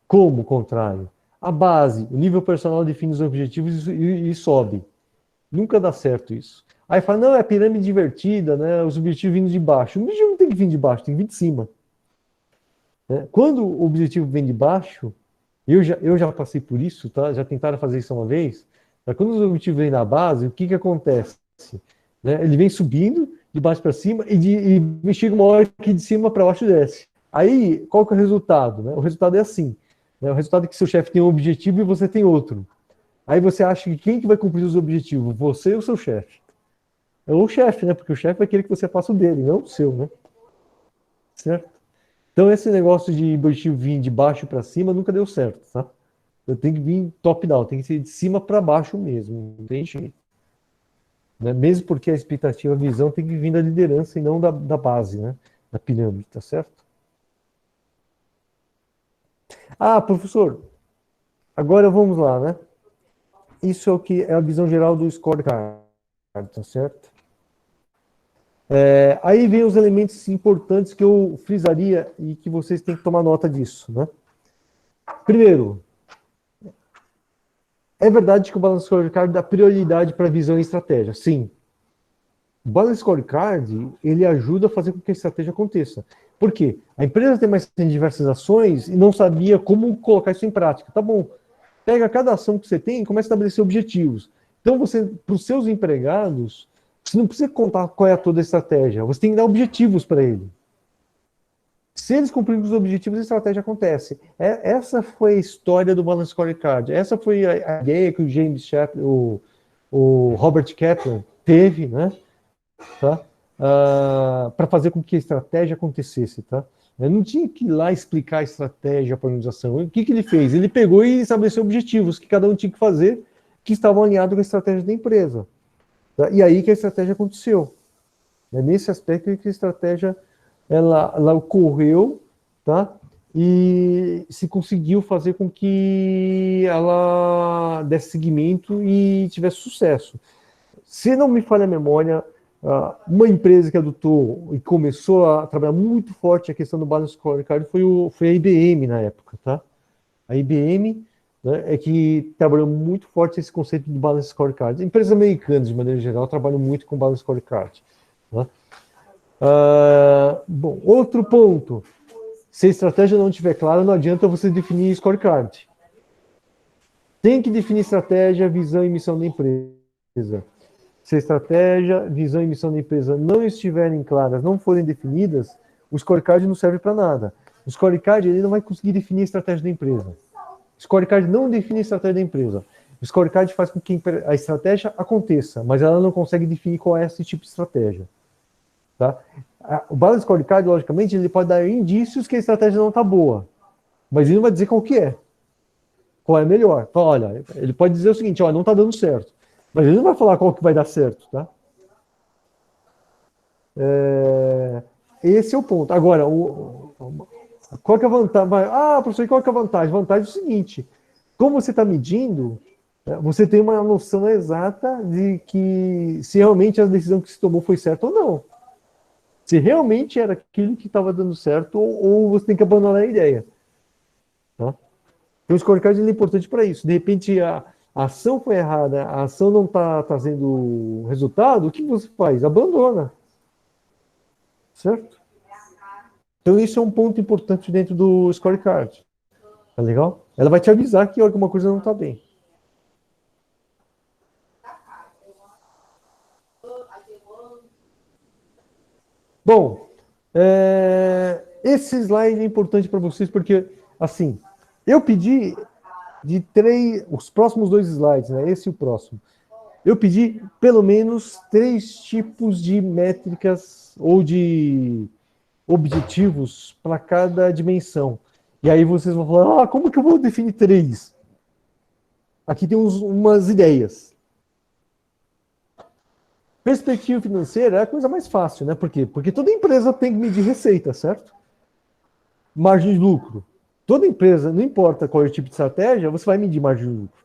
A: Como o contrário? A base, o nível personal define os objetivos e sobe. Nunca dá certo isso. Aí fala, não, é pirâmide invertida, né? Os objetivos vindo de baixo. O objetivo não tem que vir de baixo, tem que vir de cima. Quando o objetivo vem de baixo, eu já passei por isso, tá? Já tentaram fazer isso uma vez. Quando os objetivos vêm da base, o que acontece? Né? Ele vem subindo de baixo para cima e chega uma hora que de cima para baixo desce. Aí, qual que é o resultado? Né? O resultado é assim. Né? O resultado é que seu chefe tem um objetivo e você tem outro. Aí você acha que quem que vai cumprir os objetivos? Você ou o seu chefe? É o chefe, né? Porque o chefe é aquele que você passa o dele, não o seu, né? Certo? Então, esse negócio de objetivo vir de baixo para cima nunca deu certo, tá? Eu tenho que vir top-down, tem que ser de cima para baixo mesmo, não tem jeito. Né? Mesmo porque a expectativa, a visão tem que vir da liderança e não da base, né? Da pirâmide, tá certo? Ah, professor, agora vamos lá, né? Isso é o que é a visão geral do scorecard, tá certo? Aí vem os elementos importantes que eu frisaria e que vocês têm que tomar nota disso, né? Primeiro, é verdade que o Balance Scorecard dá prioridade para visão e estratégia. Sim. O Balance Scorecard, ele ajuda a fazer com que a estratégia aconteça. Por quê? A empresa tem diversas ações e não sabia como colocar isso em prática. Tá bom. Pega cada ação que você tem e começa a estabelecer objetivos. Então, para os seus empregados, você não precisa contar qual é toda a estratégia. Você tem que dar objetivos para ele. Se eles cumprirem os objetivos, a estratégia acontece. Essa foi a história do Balance Scorecard. Essa foi a ideia que o James Chapman, o Robert Kaplan teve, né? Tá? Para fazer com que a estratégia acontecesse. Tá? Eu não tinha que ir lá explicar a estratégia para a organização. O que ele fez? Ele pegou e estabeleceu objetivos que cada um tinha que fazer, que estavam alinhados com a estratégia da empresa. Tá? E aí que a estratégia aconteceu. É nesse aspecto que a estratégia ela ocorreu, tá? E se conseguiu fazer com que ela desse seguimento e tivesse sucesso. Se não me falha a memória, uma empresa que adotou e começou a trabalhar muito forte a questão do Balance Scorecard foi a IBM na época, tá? A IBM, né, é que trabalhou muito forte esse conceito de Balance Scorecard. Empresas americanas, de maneira geral, trabalham muito com Balance Scorecard. Tá? Bom, outro ponto. Se a estratégia não estiver clara, não adianta você definir scorecard. Tem que definir estratégia, visão e missão da empresa. Se a estratégia, visão e missão da empresa não estiverem claras, não forem definidas, o scorecard não serve para nada. O scorecard ele não vai conseguir definir a estratégia da empresa. O scorecard não define a estratégia da empresa. O scorecard faz com que a estratégia aconteça, mas ela não consegue definir qual é esse tipo de estratégia. Tá? O Balance Scorecard, logicamente, ele pode dar indícios que a estratégia não está boa, mas ele não vai dizer qual que é. Qual é melhor. Então, olha, ele pode dizer o seguinte, ó, não está dando certo, mas ele não vai falar qual que vai dar certo. Tá? Esse é o ponto. Agora, qual que é a vantagem? Professor, qual que é a vantagem? A vantagem é o seguinte, como você está medindo, você tem uma noção exata de que se realmente a decisão que se tomou foi certa ou não. se realmente era aquilo que estava dando certo ou você tem que abandonar a ideia. Tá? Então, o scorecard é importante para isso. De repente, a ação foi errada, a ação não está trazendo resultado, o que você faz? Abandona. Certo? Então, isso é um ponto importante dentro do scorecard. Tá legal? Ela vai te avisar que alguma coisa não está bem. Bom, esse slide é importante para vocês porque, assim, eu pedi de 3, os próximos 2 slides, né? Esse e o próximo. Eu pedi pelo menos 3 tipos de métricas ou de objetivos para cada dimensão. E aí vocês vão falar, como que eu vou definir 3? Aqui tem umas ideias. Perspectiva financeira é a coisa mais fácil, né? Por quê? Porque toda empresa tem que medir receita, certo? Margem de lucro. Toda empresa, não importa qual é o tipo de estratégia, você vai medir margem de lucro.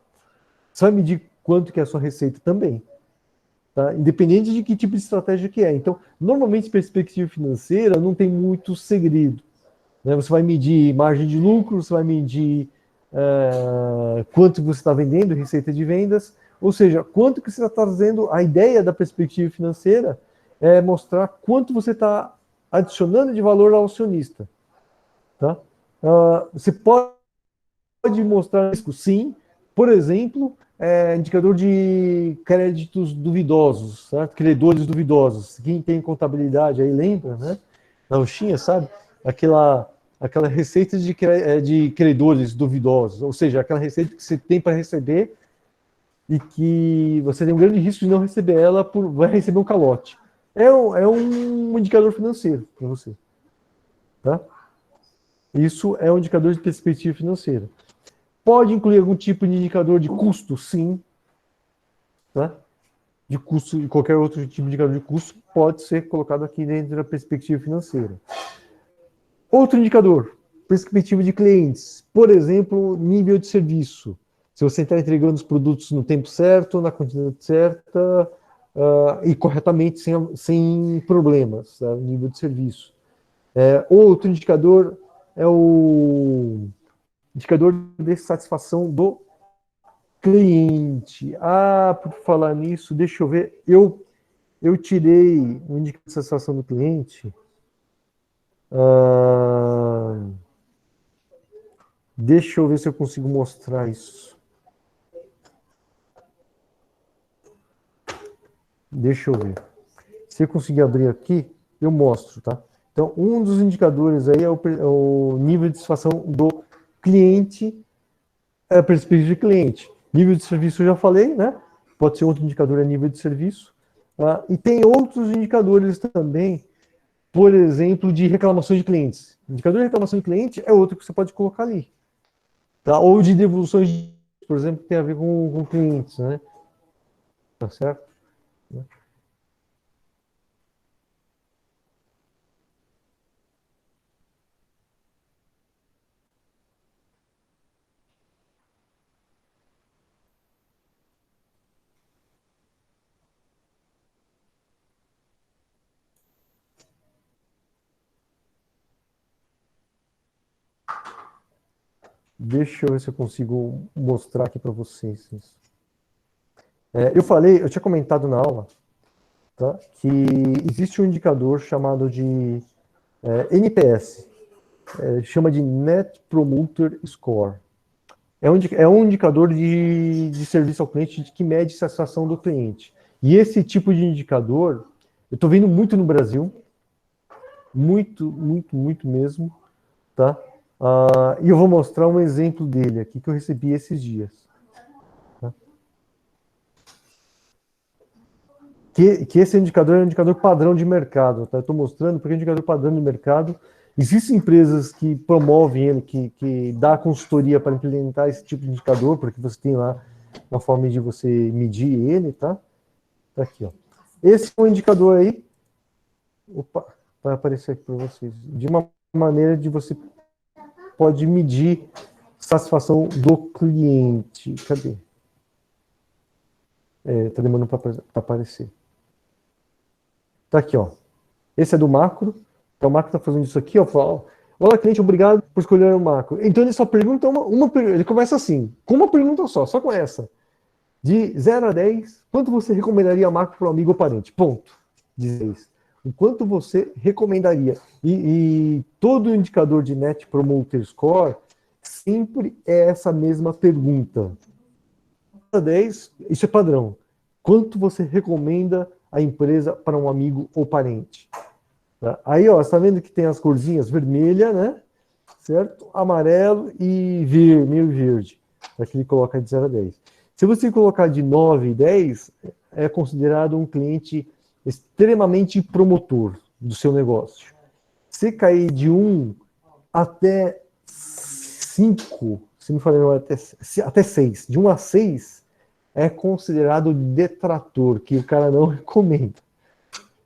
A: Você vai medir quanto que é a sua receita também. Tá? Independente de que tipo de estratégia que é. Então, normalmente, perspectiva financeira não tem muito segredo. Né? Você vai medir margem de lucro, você vai medir quanto você está vendendo, receita de vendas, ou seja, quanto que você está trazendo. A ideia da perspectiva financeira é mostrar quanto você está adicionando de valor ao acionista. Tá? Você pode mostrar risco, sim. Por exemplo, indicador de créditos duvidosos, certo? Credores duvidosos. Quem tem contabilidade aí lembra, né? Na Oxinha, sabe? Aquela receita de credores duvidosos, ou seja, aquela receita que você tem para receber e que você tem um grande risco de não receber ela, vai receber um calote. É um indicador financeiro para você. Tá? Isso é um indicador de perspectiva financeira. Pode incluir algum tipo de indicador de custo, sim. Tá? De custo, e qualquer outro tipo de indicador de custo pode ser colocado aqui dentro da perspectiva financeira. Outro indicador, perspectiva de clientes. Por exemplo, nível de serviço. Se você está entregando os produtos no tempo certo, na quantidade certa e corretamente, sem problemas, tá? Nível de serviço. Outro indicador é o indicador de satisfação do cliente. Por falar nisso, deixa eu ver. Eu tirei o indicador de satisfação do cliente. Deixa eu ver se eu consigo mostrar isso. Deixa eu ver. Se eu conseguir abrir aqui, eu mostro, tá? Então, um dos indicadores aí é o nível de satisfação do cliente, a perspectiva de cliente. Nível de serviço eu já falei, né? Pode ser outro indicador, é nível de serviço. E tem outros indicadores também, por exemplo, de reclamação de clientes. Indicador de reclamação de cliente é outro que você pode colocar ali. Tá? Ou de devoluções, por exemplo, que tem a ver com clientes, né? Tá certo? Deixa eu ver se eu consigo mostrar aqui para vocês isso. Eu tinha comentado na aula, tá, que existe um indicador chamado de NPS, chama de Net Promoter Score. É um indicador de serviço ao cliente que mede a satisfação do cliente. E esse tipo de indicador, eu estou vendo muito no Brasil, muito, muito, muito mesmo, tá? E eu vou mostrar um exemplo dele aqui que eu recebi esses dias. Tá? Que esse indicador é um indicador padrão de mercado. Tá? Eu estou mostrando porque é um indicador padrão de mercado. Existem empresas que promovem ele, que dá consultoria para implementar esse tipo de indicador, porque você tem lá uma forma de você medir ele, tá? Tá aqui, ó. Esse é um indicador aí. Opa, vai aparecer aqui para vocês. De uma maneira de você pode medir satisfação do cliente. Cadê? Tá demorando para aparecer. Tá aqui, ó. Esse é do macro. Então o macro está fazendo isso aqui, ó. Fala, ó, olá, cliente, obrigado por escolher o macro. Então ele só pergunta ele começa assim, com uma pergunta só com essa. De 0 a 10, quanto você recomendaria a macro para um amigo ou parente? Ponto. De 10. O quanto você recomendaria? E todo indicador de Net Promoter Score sempre é essa mesma pergunta. 10, isso é padrão. Quanto você recomenda a empresa para um amigo ou parente? Tá? Aí, ó, você está vendo que tem as corzinhas vermelha, né? Certo? Amarelo e meio verde. Aqui ele coloca de 0 a 10. Se você colocar de 9 e 10, é considerado um cliente extremamente promotor do seu negócio. Se cair de 1 até 5, se me falei, até 6, de 1 a 6, é considerado detrator, que o cara não recomenda.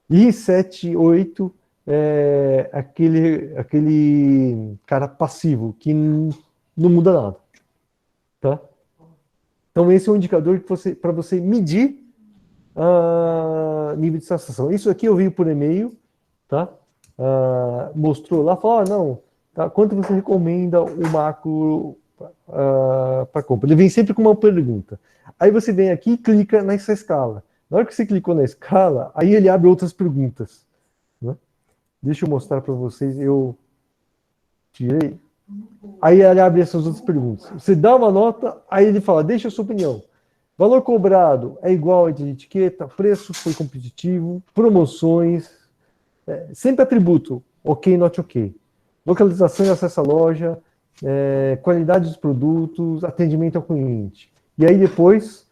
A: E 7, 8 é aquele cara passivo, que não muda nada. Tá? Então esse é um indicador para você medir nível de satisfação. Isso aqui eu vi por e-mail, tá? Mostrou lá, falou, não, tá? Quanto você recomenda o macro para compra? Ele vem sempre com uma pergunta. Aí você vem aqui e clica nessa escala. Na hora que você clicou na escala, aí ele abre outras perguntas. Né? Deixa eu mostrar para vocês, eu tirei. Aí ele abre essas outras perguntas. Você dá uma nota, aí ele fala, deixa a sua opinião. Valor cobrado é igual a etiqueta, preço foi competitivo, promoções, sempre atributo, ok, not ok. Localização e acesso à loja, qualidade dos produtos, atendimento ao cliente. E aí depois,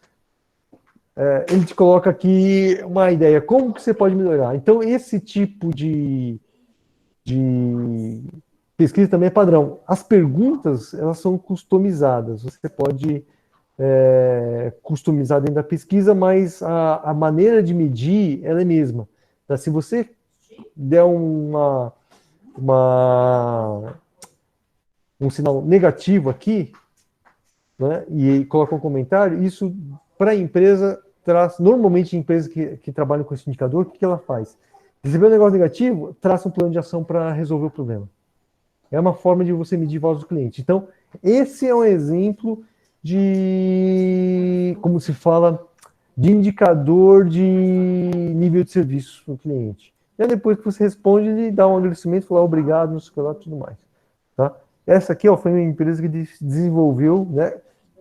A: ele te coloca aqui uma ideia, como que você pode melhorar. Então esse tipo de pesquisa também é padrão. As perguntas, elas são customizadas. Você pode customizar dentro da pesquisa, mas a maneira de medir, ela é a mesma. Tá? Se você der um sinal negativo aqui, né, e coloca um comentário, isso para a empresa traz, normalmente empresas que trabalham com esse indicador, o que ela faz? Recebeu um negócio negativo, traça um plano de ação para resolver o problema. É uma forma de você medir voz do cliente. Então, esse é um exemplo de, como se fala, de indicador de nível de serviço do cliente. E aí, depois que você responde, ele dá um agradecimento, fala obrigado, não sei o que lá, tudo mais. Tá? Essa aqui, ó, foi uma empresa que desenvolveu, né,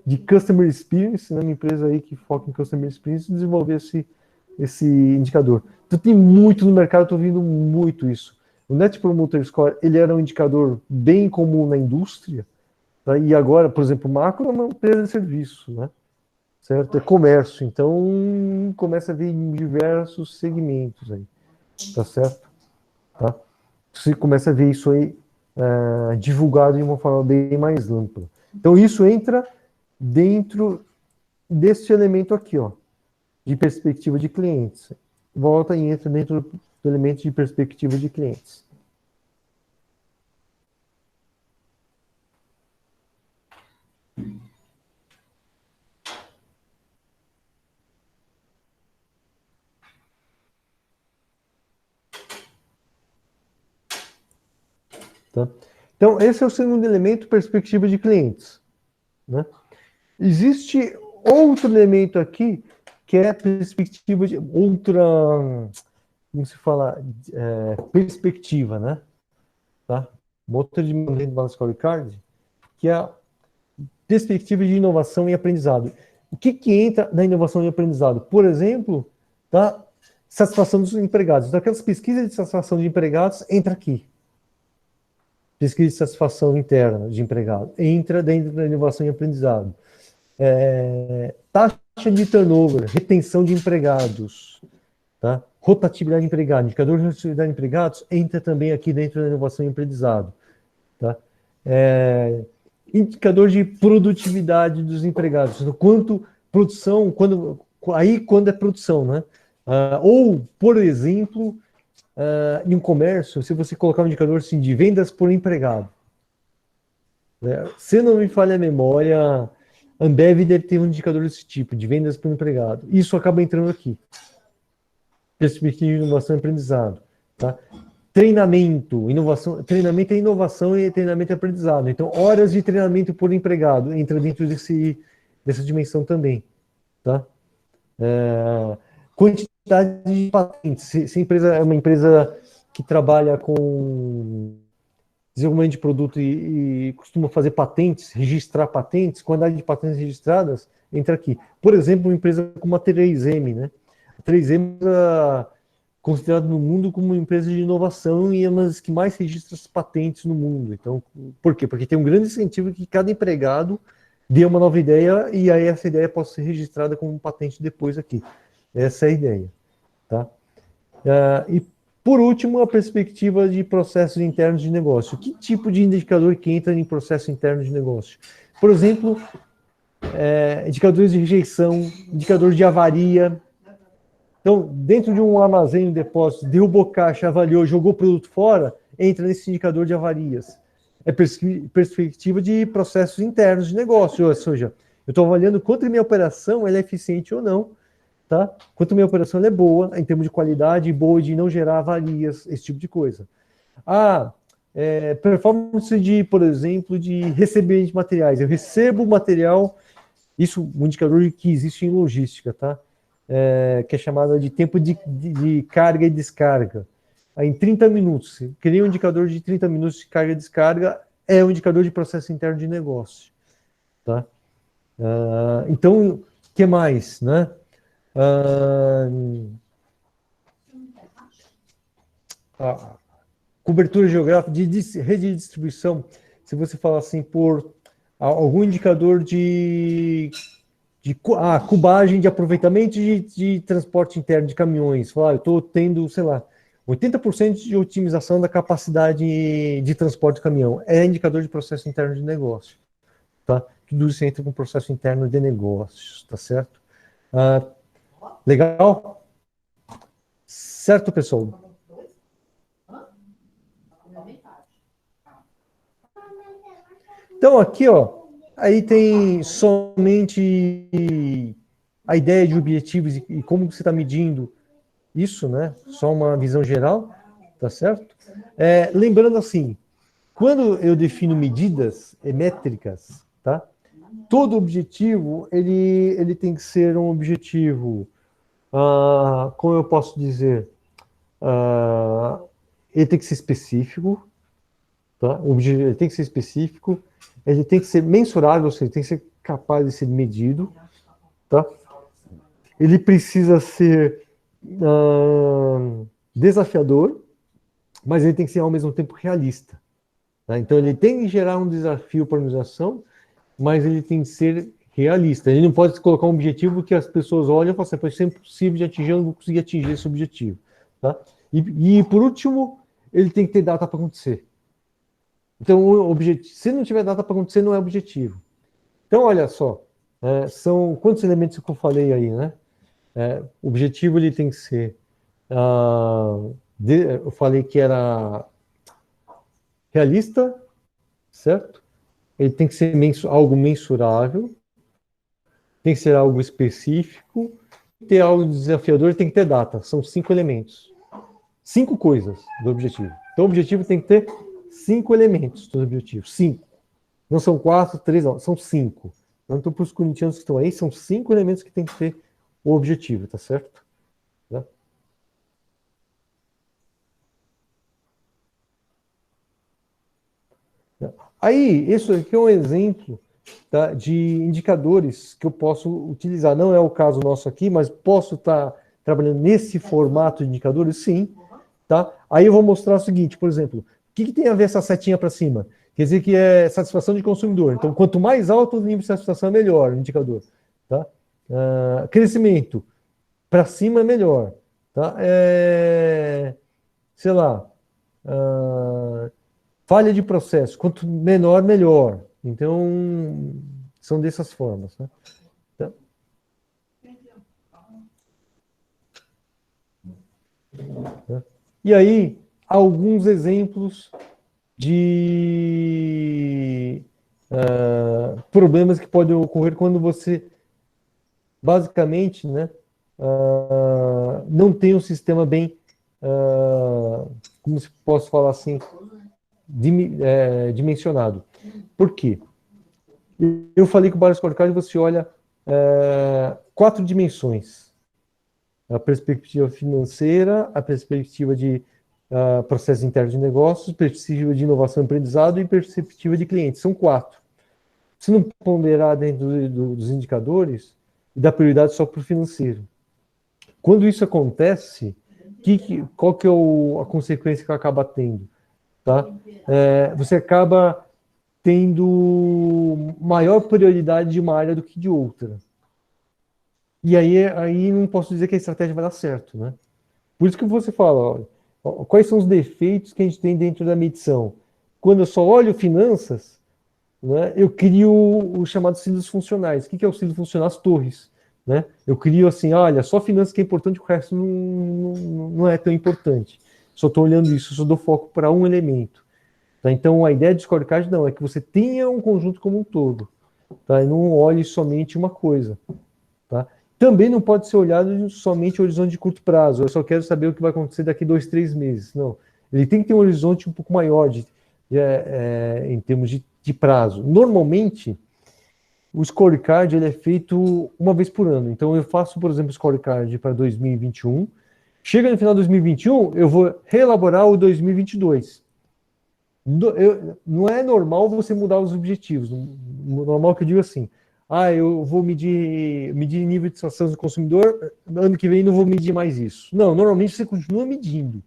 A: de Customer Experience, né, uma empresa aí que foca em Customer Experience, desenvolveu esse indicador. Então, tem muito no mercado, estou vendo muito isso. O Net Promoter Score, ele era um indicador bem comum na indústria, tá? E agora, por exemplo, o macro é uma empresa de serviço, né? Certo? É comércio, então começa a vir em diversos segmentos aí, tá certo? Tá? Você começa a ver isso aí divulgado de uma forma bem mais ampla. Então isso entra dentro desse elemento aqui, ó, de perspectiva de clientes. Volta e entra dentro do elemento de perspectiva de clientes. Tá? Então, esse é o segundo elemento, perspectiva de clientes. Né? Existe outro elemento aqui, que é a perspectiva de outra, como se fala, perspectiva, né? Tá? Uma outra dimensão dentro do scorecard, que é a perspectiva de inovação e aprendizado. O que entra na inovação e aprendizado? Por exemplo, tá? Satisfação dos empregados. Então, aquelas pesquisas de satisfação de empregados entra aqui. Pesquisa de satisfação interna de empregado entra dentro da inovação e aprendizado. Taxa de turnover, retenção de empregados, tá? Rotatividade de empregados, indicador de rotatividade de empregados entra também aqui dentro da inovação e aprendizado. Tá? Indicador de produtividade dos empregados, quanto produção, quando é produção, né? Ou, por exemplo, em um comércio, se você colocar um indicador assim, de vendas por empregado, né? Se não me falha a memória, Ambev deve ter um indicador desse tipo, de vendas por empregado. Isso acaba entrando aqui. Perspectiva de inovação e aprendizado. tá? Treinamento é inovação e treinamento é aprendizado. Então, horas de treinamento por empregado entra dentro dessa dimensão também, tá? Quantidade de patentes. Se a empresa é uma empresa que trabalha com desenvolvimento de produto e costuma fazer patentes, registrar patentes, quantidade de patentes registradas, entra aqui. Por exemplo, uma empresa como a 3M, né? A 3M é considerada no mundo como uma empresa de inovação e é uma das que mais registra as patentes no mundo. Então, por quê? Porque tem um grande incentivo que cada empregado dê uma nova ideia e aí essa ideia possa ser registrada como patente depois aqui. Essa é a ideia, tá? E por último, a perspectiva de processos internos de negócio. Que tipo de indicador que entra em processo interno de negócio? Por exemplo, indicadores de rejeição, indicador de avaria. Então, dentro de um armazém, um depósito, derrubou caixa, avaliou, jogou produto fora, entra nesse indicador de avarias. É perspectiva de processos internos de negócio, ou seja, eu estou avaliando quanto a minha operação ela é eficiente ou não, tá? Quanto a minha operação ela é boa, em termos de qualidade, boa de não gerar avarias, esse tipo de coisa. Performance de, por exemplo, de receber de materiais. Eu recebo material, isso é um indicador que existe em logística, tá? Que é chamada de tempo de carga e descarga. Aí, em 30 minutos, criei um indicador de 30 minutos de carga e descarga, é um indicador de processo interno de negócio. Tá? Então, o que mais? Né? Cobertura geográfica, de rede de distribuição, se você falar assim, por algum indicador de cubagem de aproveitamento de transporte interno de caminhões. Falar, eu estou tendo, sei lá, 80% de otimização da capacidade de transporte de caminhão. É indicador de processo interno de negócio. Tá? Tudo isso entra com processo interno de negócios, tá certo? Legal? Certo, pessoal? Então, aqui, ó, aí tem somente a ideia de objetivos e como você está medindo isso, né? Só uma visão geral, tá certo? Lembrando assim, quando eu defino medidas métricas, tá? Todo objetivo, ele tem que ser um objetivo, como eu posso dizer, ele tem que ser específico, tá? O objetivo ele tem que ser específico, ele tem que ser mensurável, ou seja, tem que ser capaz de ser medido, tá? Ele precisa ser desafiador, mas ele tem que ser ao mesmo tempo realista. Tá? Então ele tem que gerar um desafio para a organização, mas ele tem que ser realista. Ele não pode colocar um objetivo que as pessoas olham e falam assim, isso é impossível de atingir, eu não vou conseguir atingir esse objetivo. Tá? E por último, ele tem que ter data para acontecer. Então, se não tiver data para acontecer, não é objetivo. Então, olha só, são quantos elementos que eu falei aí, né? O objetivo ele tem que ser, eu falei que era realista, certo? Ele tem que ser algo mensurável, tem que ser algo específico, ter algo desafiador, tem que ter data. São 5 elementos. 5 coisas do objetivo. Então, o objetivo tem que ter 5 elementos do objetivo. 5. Não são 4, 3, não. São 5. Então, para os corintianos que estão aí, são 5 elementos que tem que ter o objetivo, tá certo? Tá? Aí, isso aqui é um exemplo, tá, de indicadores que eu posso utilizar. Não é o caso nosso aqui, mas posso estar trabalhando nesse formato de indicadores? Sim. Tá? Aí eu vou mostrar o seguinte, por exemplo, o que tem a ver essa setinha para cima? Quer dizer que é satisfação de consumidor. Então, quanto mais alto o nível de satisfação, melhor o indicador. Tá? Crescimento, para cima é melhor. Tá? Sei lá, falha de processo, quanto menor, melhor. Então, são dessas formas. Né? Tá? E aí, alguns exemplos de problemas que podem ocorrer quando você, basicamente, né, não tem um sistema bem como se posso falar assim, dimensionado. Por quê? Eu falei que o Balanced Scorecard você olha 4 dimensões. A perspectiva financeira, a perspectiva de processo interno de negócios, perspectiva de inovação e aprendizado e perspectiva de cliente. São 4. Se não ponderar dentro dos indicadores, dá prioridade só para o financeiro. Quando isso acontece, qual que é a consequência que acaba tendo? Tá? Você acaba tendo maior prioridade de uma área do que de outra. E aí não posso dizer que a estratégia vai dar certo, né? Por isso que você fala, quais são os defeitos que a gente tem dentro da medição? Quando eu só olho finanças, né, eu crio os chamados silos funcionais. O que é o silo funcional? As torres. Né? Eu crio assim, olha, só finanças que é importante, o resto não é tão importante. Só estou olhando isso, só dou foco para um elemento. Tá? Então, a ideia de scorecard não, é que você tenha um conjunto como um todo. Tá? E não olhe somente uma coisa. Tá? Também não pode ser olhado somente o horizonte de curto prazo. Eu só quero saber o que vai acontecer daqui 2, 3 meses. Não. Ele tem que ter um horizonte um pouco maior em termos de prazo. Normalmente, o scorecard ele é feito uma vez por ano. Então, eu faço, por exemplo, o scorecard para 2021. Chega no final de 2021, eu vou reelaborar o 2022. Não é normal você mudar os objetivos. Normal que eu digo assim, eu vou medir nível de satisfação do consumidor, ano que vem não vou medir mais isso. Não, normalmente você continua medindo.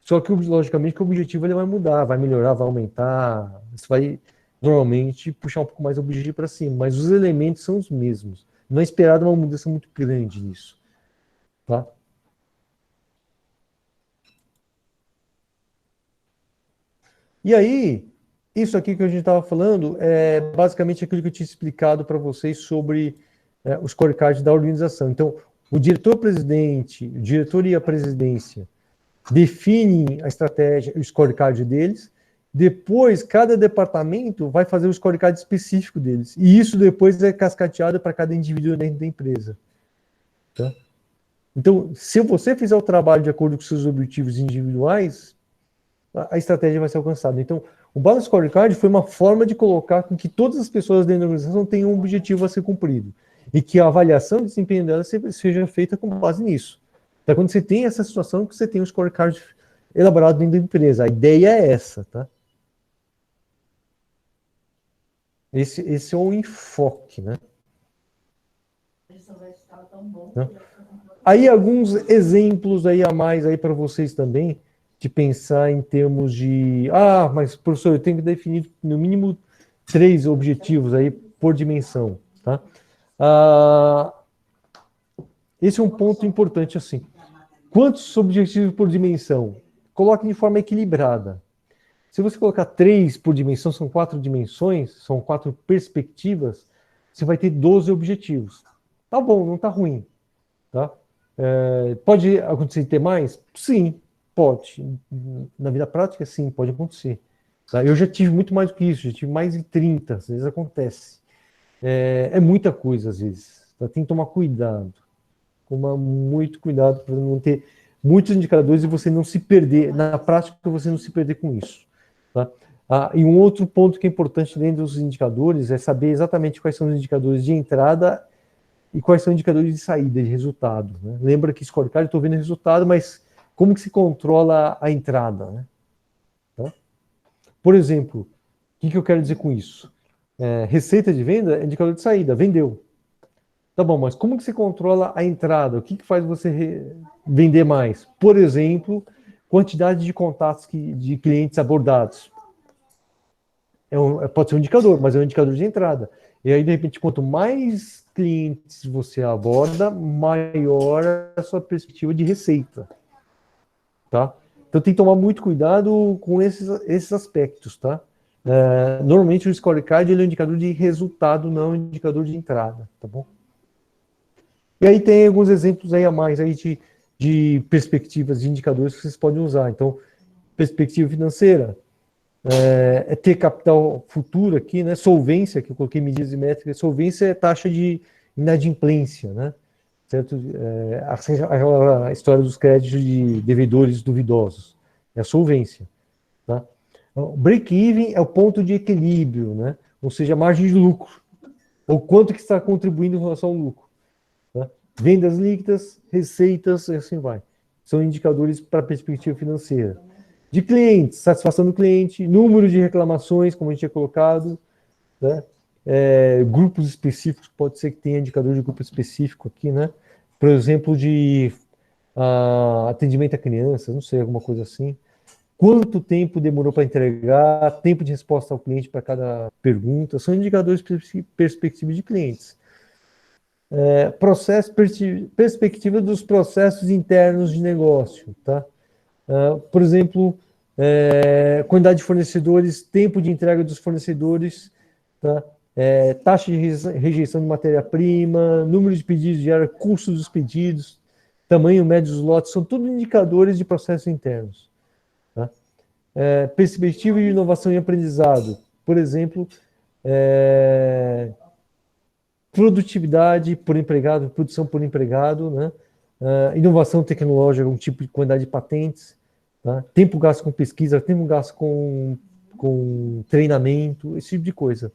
A: Só que, logicamente, que o objetivo ele vai mudar, vai melhorar, vai aumentar. Isso vai, normalmente, puxar um pouco mais o objetivo para cima. Mas os elementos são os mesmos. Não é esperado uma mudança muito grande nisso. Tá? E aí, isso aqui que a gente estava falando é basicamente aquilo que eu tinha explicado para vocês sobre o scorecard da organização. Então, o diretor-presidente, o diretor e a presidência definem a estratégia, o scorecard deles. Depois, cada departamento vai fazer o scorecard específico deles. E isso depois é cascateado para cada indivíduo dentro da empresa. Tá? Então, se você fizer o trabalho de acordo com seus objetivos individuais, a estratégia vai ser alcançada. Então, o Balanced Scorecard foi uma forma de colocar com que todas as pessoas dentro da organização tenham um objetivo a ser cumprido. E que a avaliação de desempenho dela seja feita com base nisso. Então, quando você tem essa situação, que você tem um scorecard elaborado dentro da empresa. A ideia é essa, tá? Esse é o enfoque, né? Aí alguns exemplos aí a mais aí para vocês também, de pensar em termos de... mas professor, eu tenho que definir no mínimo 3 objetivos aí por dimensão, tá? Esse é um ponto importante assim. Quantos objetivos por dimensão? Coloque de forma equilibrada. Se você colocar 3 por dimensão, são 4 dimensões, são 4 perspectivas, você vai ter 12 objetivos. Tá bom, não tá ruim. Tá? Pode acontecer ter mais? Sim, pode. Na vida prática, sim, pode acontecer. Tá? Eu já tive muito mais do que isso, já tive mais de 30, às vezes acontece. É muita coisa, às vezes. Tá? Tem que tomar cuidado. Tomar muito cuidado para não ter muitos indicadores e você não se perder. Na prática, você não se perder com isso. Tá? E um outro ponto que é importante dentro dos indicadores é saber exatamente quais são os indicadores de entrada e quais são os indicadores de saída, de resultado. Né? Lembra que scorecard, eu estou vendo o resultado, mas como que se controla a entrada? Né? Tá? Por exemplo, o que eu quero dizer com isso? Receita de venda é indicador de saída, vendeu. Tá bom, mas como que se controla a entrada? O que faz você vender mais? Por exemplo, quantidade de contatos de clientes abordados. Pode ser um indicador, mas é um indicador de entrada. E aí, de repente, quanto mais clientes você aborda, maior a sua perspectiva de receita. Tá? Então, tem que tomar muito cuidado com esses aspectos. Tá? Normalmente, o scorecard ele é um indicador de resultado, não um indicador de entrada. Tá bom? E aí tem alguns exemplos aí a mais aí de perspectivas, de indicadores que vocês podem usar. Então, perspectiva financeira, ter capital futuro aqui, né? Solvência, que eu coloquei medidas e métricas. Solvência é taxa de inadimplência, né? certo? Aquela história dos créditos de devedores duvidosos, é a solvência, tá? O break-even é o ponto de equilíbrio, né? Ou seja, a margem de lucro, ou quanto que está contribuindo em relação ao lucro, tá? Vendas líquidas, receitas, e assim vai. São indicadores para a perspectiva financeira. De clientes, satisfação do cliente, número de reclamações, como a gente tinha colocado, né? Grupos específicos, pode ser que tenha indicador de grupo específico aqui, né? Por exemplo, de atendimento a crianças, não sei, alguma coisa assim. Quanto tempo demorou para entregar, tempo de resposta ao cliente para cada pergunta, são indicadores de perspectiva de clientes. Perspectiva dos processos internos de negócio, tá? Por exemplo, quantidade de fornecedores, tempo de entrega dos fornecedores, tá? Taxa de rejeição de matéria-prima, número de pedidos diários, custo dos pedidos, tamanho médio dos lotes, são tudo indicadores de processos internos. Tá? Perspectiva de inovação e aprendizado, por exemplo, produtividade por empregado, produção por empregado, né? Inovação tecnológica, um tipo de quantidade de patentes, tá? Tempo gasto com pesquisa, tempo gasto com treinamento, esse tipo de coisa.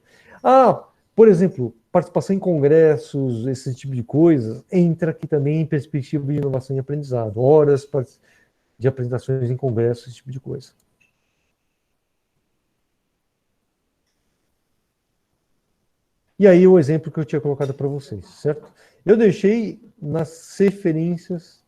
A: Por exemplo, participação em congressos, esse tipo de coisa, entra aqui também em perspectiva de inovação e aprendizado, horas de apresentações em congressos, esse tipo de coisa. E aí o exemplo que eu tinha colocado para vocês, certo? Eu deixei nas referências,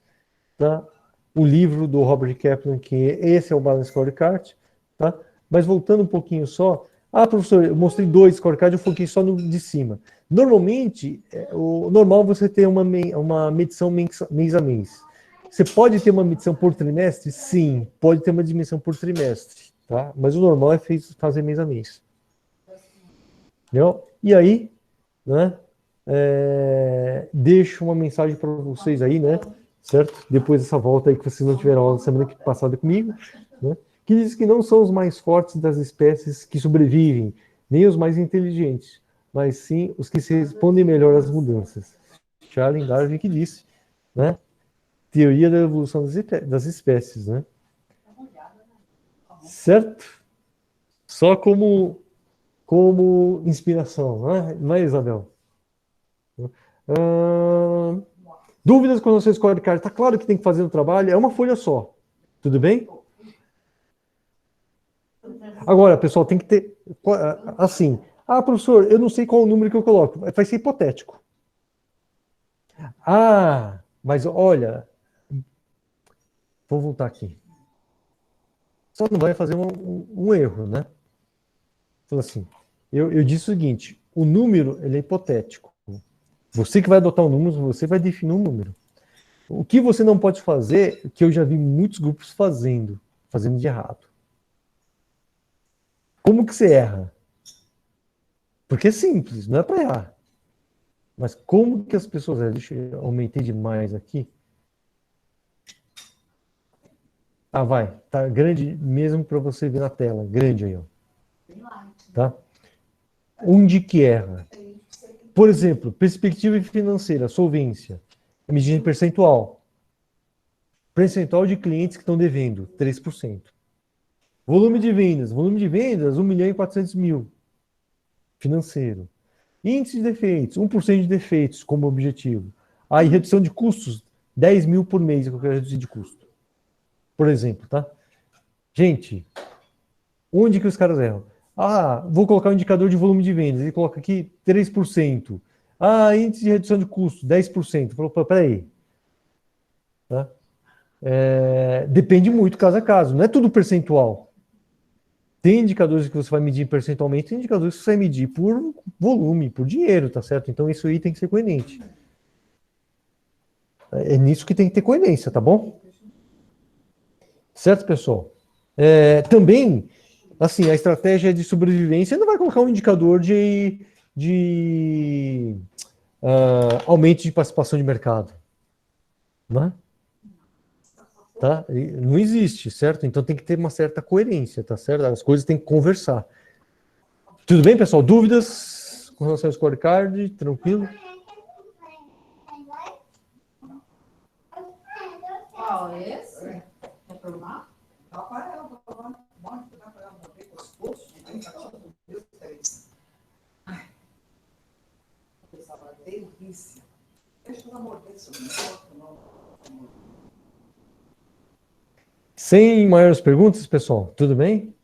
A: tá, o livro do Robert Kaplan, que esse é o Balance Scorecard, tá? Mas voltando um pouquinho só, professor, eu mostrei 2 scorecards, eu foquei só no de cima. Normalmente, o normal é você ter uma medição mês a mês. Você pode ter uma medição por trimestre? Sim, pode ter uma dimensão por trimestre, tá? Mas o normal é fazer mês a mês. Entendeu? E aí, né, deixo uma mensagem para vocês aí, né, certo? Depois dessa volta aí que vocês não tiveram aula semana passada comigo, né, que diz que não são os mais fortes das espécies que sobrevivem, nem os mais inteligentes, mas sim os que se respondem melhor às mudanças. Charles Darwin que disse, né, teoria da evolução das espécies, né? Certo? Só como inspiração, não é, Isabel? Dúvidas com relação ao scorecard? Está claro que tem que fazer o trabalho, é uma folha só. Tudo bem? Agora, pessoal, tem que ter assim. Professor, eu não sei qual o número que eu coloco. Vai ser hipotético. Mas olha, vou voltar aqui. Só não vai fazer um erro, né? Então, assim, eu disse o seguinte: o número ele é hipotético. Você que vai adotar um número, você vai definir um número. O que você não pode fazer, que eu já vi muitos grupos fazendo de errado. Como que você erra? Porque é simples, não é para errar. Mas como que as pessoas erram? Deixa eu aumentei demais aqui. Vai. Tá grande mesmo para você ver na tela. Grande aí, ó. Tá? Onde que erra? Por exemplo, perspectiva financeira, solvência. Medida em percentual. Percentual de clientes que estão devendo, 3%. Volume de vendas, 1.400.000. Financeiro. Índice de defeitos, 1% de defeitos como objetivo. Aí, redução de custos, 10 mil por mês que eu quero reduzir de custo. Por exemplo, tá? Gente, onde que os caras erram? Vou colocar um indicador de volume de vendas. Ele coloca aqui 3%. Índice de redução de custo, 10%. Falou, peraí. Tá? Depende muito caso a caso. Não é tudo percentual. Tem indicadores que você vai medir percentualmente, tem indicadores que você vai medir por volume, por dinheiro, tá certo? Então isso aí tem que ser coerente. É nisso que tem que ter coerência, tá bom? Certo, pessoal? Também, assim, a estratégia de sobrevivência não vai colocar um indicador de aumento de participação de mercado. Né? Tá? Não existe, certo? Então tem que ter uma certa coerência, tá certo? As coisas têm que conversar. Tudo bem, pessoal? Dúvidas com relação ao scorecard? Tranquilo? Sem maiores perguntas, pessoal, tudo bem?